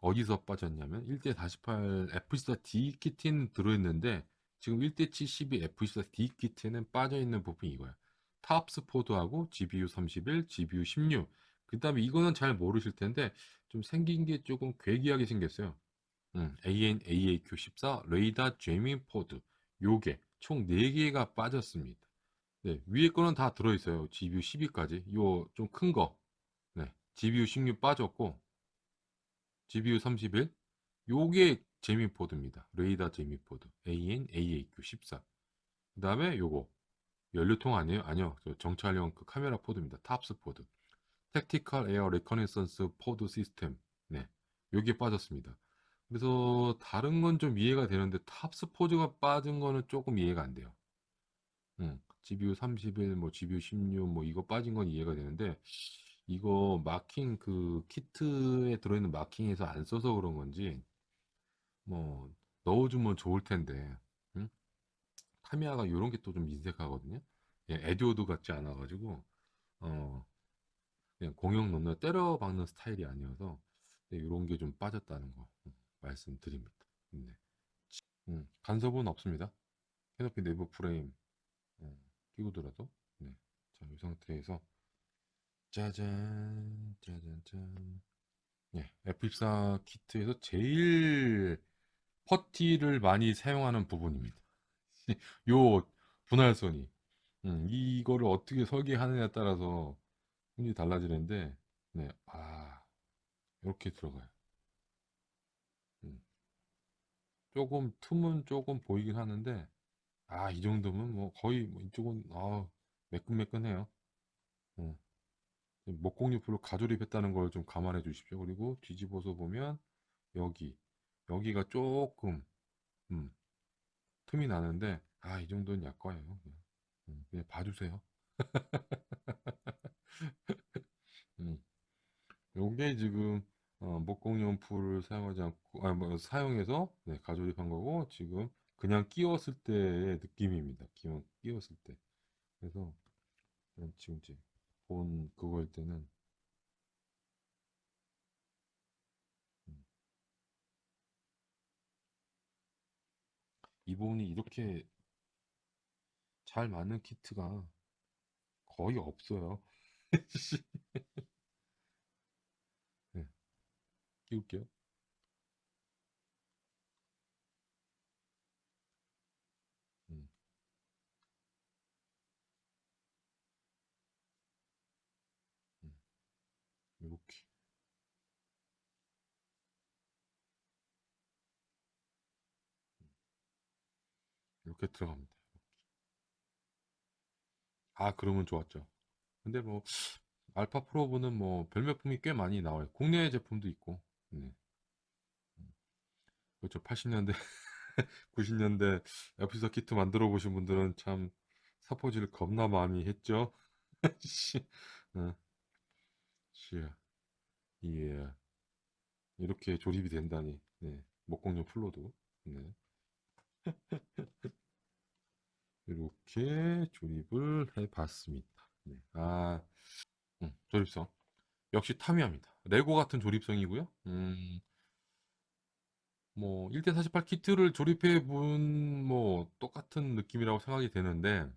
어디서 빠졌냐면 1대 48 F14D 키트는 들어있는데 지금 1대 72 F14D 키트는 빠져있는 부분이 이거야. 탑스 포드하고 GBU 31, GBU 16. 그 다음에 이거는 잘 모르실 텐데 좀 생긴 게 조금 괴기하게 생겼어요. AN, AAQ14 레이더 제밍 포드. 요게 총 4개가 빠졌습니다. 네, 위에 거는 다 들어있어요. GBU 12까지. 요 좀 큰 거. 네, GBU 16 빠졌고 GBU 31 요게 제미포드입니다. 레이더 제미포드. AN, AAQ 14. 그 다음에 요거. 연료통 아니에요? 아니요. 저 정찰용 그 카메라 포드입니다. 탑스 포드. 택티컬 에어 레커네선스 포드 시스템. 네. 요게 빠졌습니다. 그래서 다른 건 좀 이해가 되는데 탑스 포드가 빠진 거는 조금 이해가 안 돼요. GBU 31, 뭐 GBU 16, 뭐 이거 빠진 건 이해가 되는데 이거 마킹 그 키트에 들어있는 마킹에서 안 써서 그런 건지 뭐 넣어주면 좋을 텐데 응? 타미야가 이런 게 또 좀 인색하거든요. 예, 에듀오드 같지 않아가지고 어 그냥 공용 넣는 때려 박는 스타일이 아니어서 이런 게 좀 빠졌다는 거 말씀드립니다. 네. 간섭은 없습니다. 캐노피 내부 프레임 끼고더라도 네. 자, 이 상태에서 짜잔 짜잔 짠 예, F14 키트에서 제일 퍼티를 많이 사용하는 부분입니다. 요 분할선이 이거를 어떻게 설계하느냐에 따라서 굉장히 달라지는데 네, 이렇게 들어가요. 음, 조금 틈은 조금 보이긴 하는데 이 정도면 뭐 거의 뭐 이쪽은 매끈매끈해요. 음, 목공유프로 가조립했다는 걸 좀 감안해 주십시오. 그리고 뒤집어서 보면 여기 여기가 조금 음, 틈이 나는데 이 정도는 약과예요. 그냥 봐주세요. 음. 요게 지금 목공용풀을 사용하지 않고 뭐 사용해서 네, 가조립한 거고 지금 그냥 끼웠을 때의 느낌입니다. 끼웠을 때. 그래서 지금 이제 본 그거일 때는 음, 이 부분이 이렇게 잘 맞는 키트가 거의 없어요. 씨. 네, 끼울게요. 음, 음, 이렇게 이렇게 들어갑니다. 아, 그러면 좋았죠. 근데 뭐 알파 프로브는 뭐 별매품이 꽤 많이 나와요. 국내 제품도 있고. 네. 그렇죠. 80년대, 90년대 에피서 키트 만들어 보신 분들은 참 사포질 겁나 많이 했죠. 씨. 어, 씨. 예. 이렇게 조립이 된다니. 네. 목공용 플로도. 네. 이렇게 조립을 해봤습니다. 네. 아, 조립성. 역시 타미야입니다. 레고 같은 조립성이고요. 뭐 1대48 키트를 조립해 본 뭐 똑같은 느낌이라고 생각이 되는데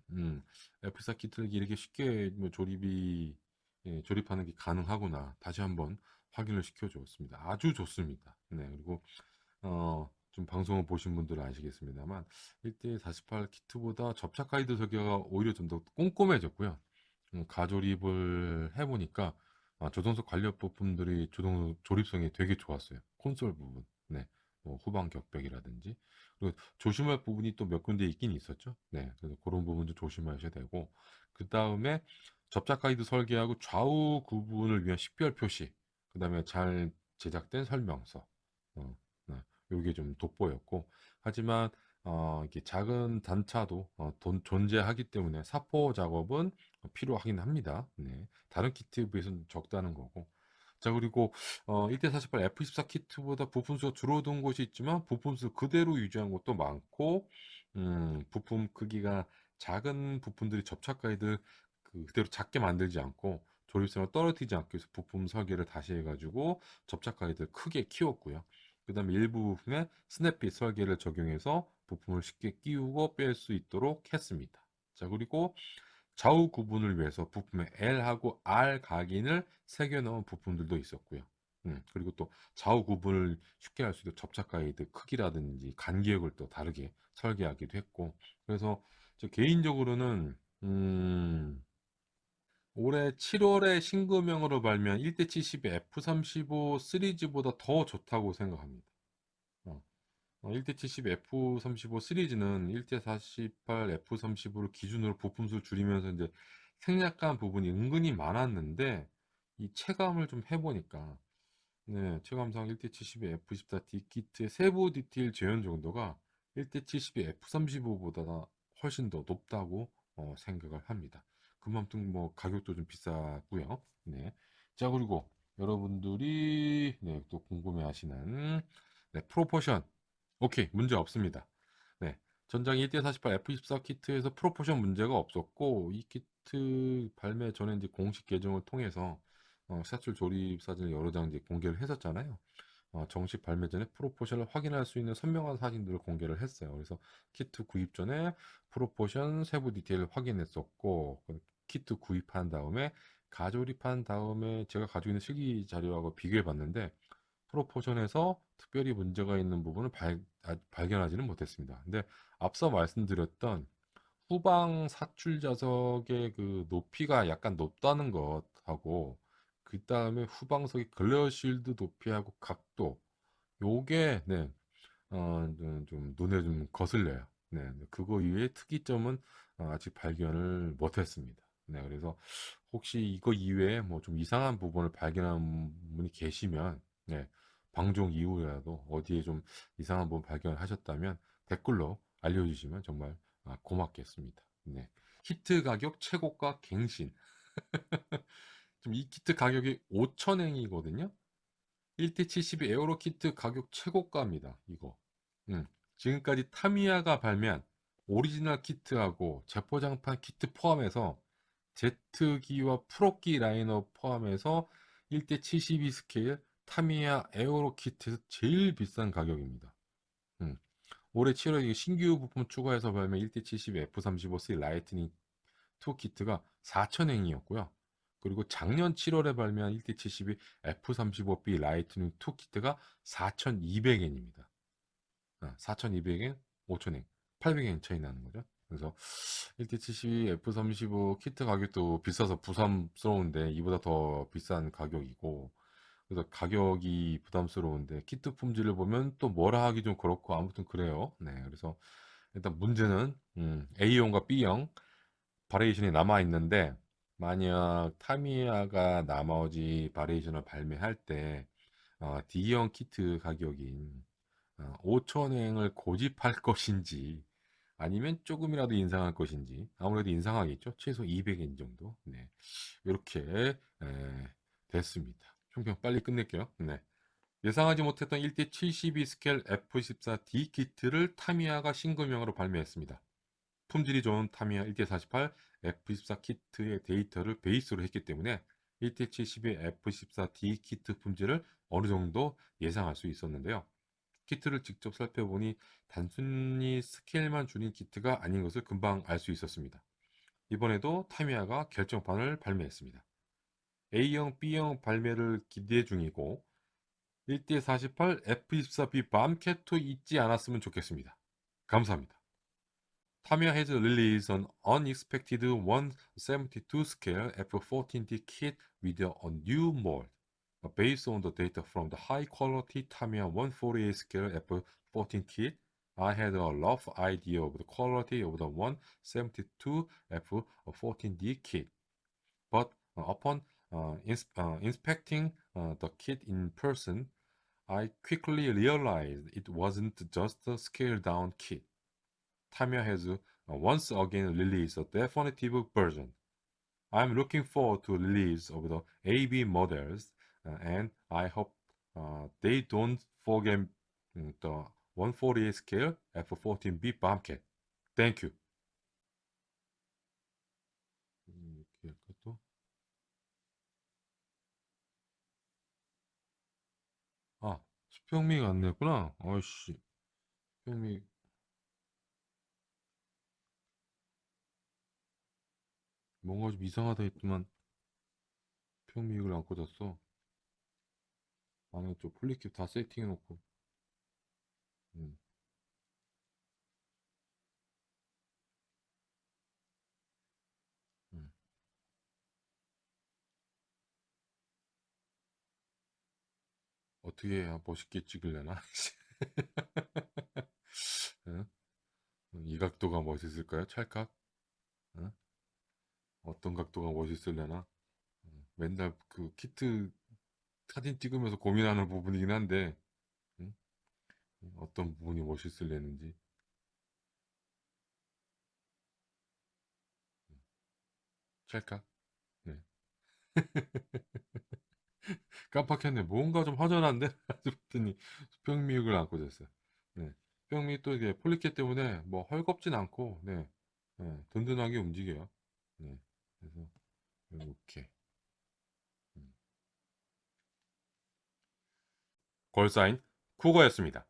F4 키트를 이렇게 쉽게 뭐 조립이 조립하는 게 가능하구나 다시 한번 확인을 시켜 주었습니다. 아주 좋습니다. 네, 그리고 좀 방송을 보신 분들은 아시겠습니다만 1대48 키트보다 접착 가이드 설계가 오히려 좀 더 꼼꼼해졌고요. 가조립을 해보니까 조정석 관련 부품들이 조정 조립성이 되게 좋았어요. 콘솔 부분, 네, 뭐 후방 격벽이라든지 그리고 조심할 부분이 또 몇 군데 있긴 있었죠. 네, 그래서 그런 부분도 조심하셔야 되고 그 다음에 접착 가이드 설계하고 좌우 구분을 위한 식별 표시, 그 다음에 잘 제작된 설명서, 어, 네, 요게 좀 돋보였고 하지만 이게 작은 단차도 존재하기 때문에 사포 작업은 필요하긴 합니다. 네. 다른 키트에 비해서는 적다는 거고. 자, 그리고 1대48 F14 키트보다 부품수가 줄어든 곳이 있지만 부품수 그대로 유지한 곳도 많고 부품 크기가 작은 부품들이 접착 가이드 그대로 작게 만들지 않고 조립성을 떨어뜨리지 않기 위해서 부품 설계를 다시 해가지고 접착 가이드를 크게 키웠고요. 그 다음에 일부 부품에 스냅핏 설계를 적용해서 부품을 쉽게 끼우고 뺄 수 있도록 했습니다. 자, 그리고 좌우 구분을 위해서 부품에 L하고 R 각인을 새겨 넣은 부품들도 있었고요. 그리고 또 좌우 구분을 쉽게 할 수 있도록 접착 가이드 크기라든지 간격을 또 다르게 설계하기도 했고, 그래서 저 개인적으로는 올해 7월에 신규명으로 발매한 1대70의 F35 시리즈보다 더 좋다고 생각합니다. 1대70 F35 시리즈는 1대48 F35를 기준으로 부품수를 줄이면서 이제 생략한 부분이 은근히 많았는데 이 체감을 좀 해보니까 네, 체감상 1대70의 F14 D키트의 세부 디테일 재현 정도가 1대70의 F35보다 훨씬 더 높다고 생각을 합니다. 그만큼 뭐 가격도 좀 비싸고요. 네. 자, 그리고 여러분들이 네, 또 궁금해하시는 네, 프로포션. 오케이, 문제 없습니다. 네. 전장 1대48 F14 키트에서 프로포션 문제가 없었고 이 키트 발매 전에 이제 공식 계정을 통해서 샷출 조립 사진을 여러 장 이제 공개를 했었잖아요. 정식 발매 전에 프로포션을 확인할 수 있는 선명한 사진들을 공개를 했어요. 그래서 키트 구입 전에 프로포션 세부 디테일을 확인했었고 키트 구입한 다음에 가조립한 다음에 제가 가지고 있는 실기 자료하고 비교해 봤는데 프로포션에서 특별히 문제가 있는 부분을 발견하지는 못했습니다. 근데 앞서 말씀드렸던 후방 사출 좌석의 그 높이가 약간 높다는 것하고 그 다음에 후방석의 글레어 실드 높이하고 각도 요게 네, 좀 눈에 좀 거슬려요. 네, 그거 이외의 특이점은 아직 발견을 못했습니다. 네, 그래서 혹시 이거 이외에 뭐 좀 이상한 부분을 발견한 분이 계시면, 네, 방송 이후에라도 어디에 좀 이상한 부분 발견하셨다면 댓글로 알려주시면 정말 고맙겠습니다. 네, 키트 가격 최고가 갱신. 지금 이 키트 가격이 5,000엔이거든요. 1대72 에어로 키트 가격 최고가입니다. 이거. 지금까지 타미야가 발매한 오리지널 키트하고 재포장판 키트 포함해서 Z기와 프로기 라인업 포함해서 1대72 스케일 타미야 에어로 키트에서 제일 비싼 가격입니다. 음, 올해 7월에 신규 부품 추가해서 발매 1대70 F35C 라이트닝 2 키트가 4,000행이었고요. 그리고 작년 7월에 발매한 1대72 F35B 라이트닝 2 키트가 4,200엔입니다. 4,200엔, 5,000엔, 800엔 차이 나는 거죠. 그래서 1대72 F35 키트 가격도 비싸서 부담스러운데 이보다 더 비싼 가격이고, 그래서 가격이 부담스러운데 키트 품질을 보면 또 뭐라 하기 좀 그렇고 아무튼 그래요. 네, 그래서 일단 문제는 A형과 B형 바리에이션이 남아 있는데, 만약 타미야가 나머지 바리에이션을 발매할 때 D형 키트 가격인 5,000행을 고집할 것인지 아니면 조금이라도 인상할 것인지, 아무래도 인상하겠죠. 최소 200엔 정도. 네, 이렇게 됐습니다. 총평 빨리 끝낼게요. 네. 예상하지 못했던 1대72 스케일 F14D 키트를 타미야가 신규명으로 발매했습니다. 품질이 좋은 타미야 1대48 F14 키트의 데이터를 베이스로 했기 때문에 1대72 F14D 키트 품질을 어느 정도 예상할 수 있었는데요. 키트를 직접 살펴보니 단순히 스케일만 줄인 키트가 아닌 것을 금방 알 수 있었습니다. 이번에도 타미야가 결정판을 발매했습니다. A형, B형 발매를 기대 중이고 1대48 F24B 밤캣도 잊지 않았으면 좋겠습니다. 감사합니다. Tamiya has released an unexpected 172 scale F14D kit with a new mold. Based on the data from the high-quality Tamiya 148 scale F14 kit, I had a rough idea of the quality of the 172 F14D kit. But upon inspecting the kit in person, I quickly realized it wasn't just a scaled-down kit. Tamiya has once again released a definitive version. I'm looking forward to release of the AB models, and I hope they don't forget the 148 scale F14B Bombcat. Thank you. 이렇게 할까 또? 아, 수평미가 안 냈구나. 아이씨, 수평미 뭔가 좀 이상하다 했더만 수평미를 안 꽂았어. 안에 좀 플리캡 다 세팅해놓고. 음, 음. 어떻게 해야 멋있게 찍으려나? 응? 이 각도가 멋있을까요? 찰칵? 응? 어떤 각도가 멋있으려나? 맨날 그 키트 사진 찍으면서 고민하는 부분이긴 한데, 응? 어떤 부분이 멋있으려는지. 찰칵? 네. 깜빡했네. 뭔가 좀 허전한데? 싶더니 수평미육을 안고 잤어요. 네. 수평미 또 이게 폴리켓 때문에 뭐 헐겁진 않고, 네. 네. 든든하게 움직여요. 네. 그래서 이렇게. 음. 걸사인 쿠거였습니다.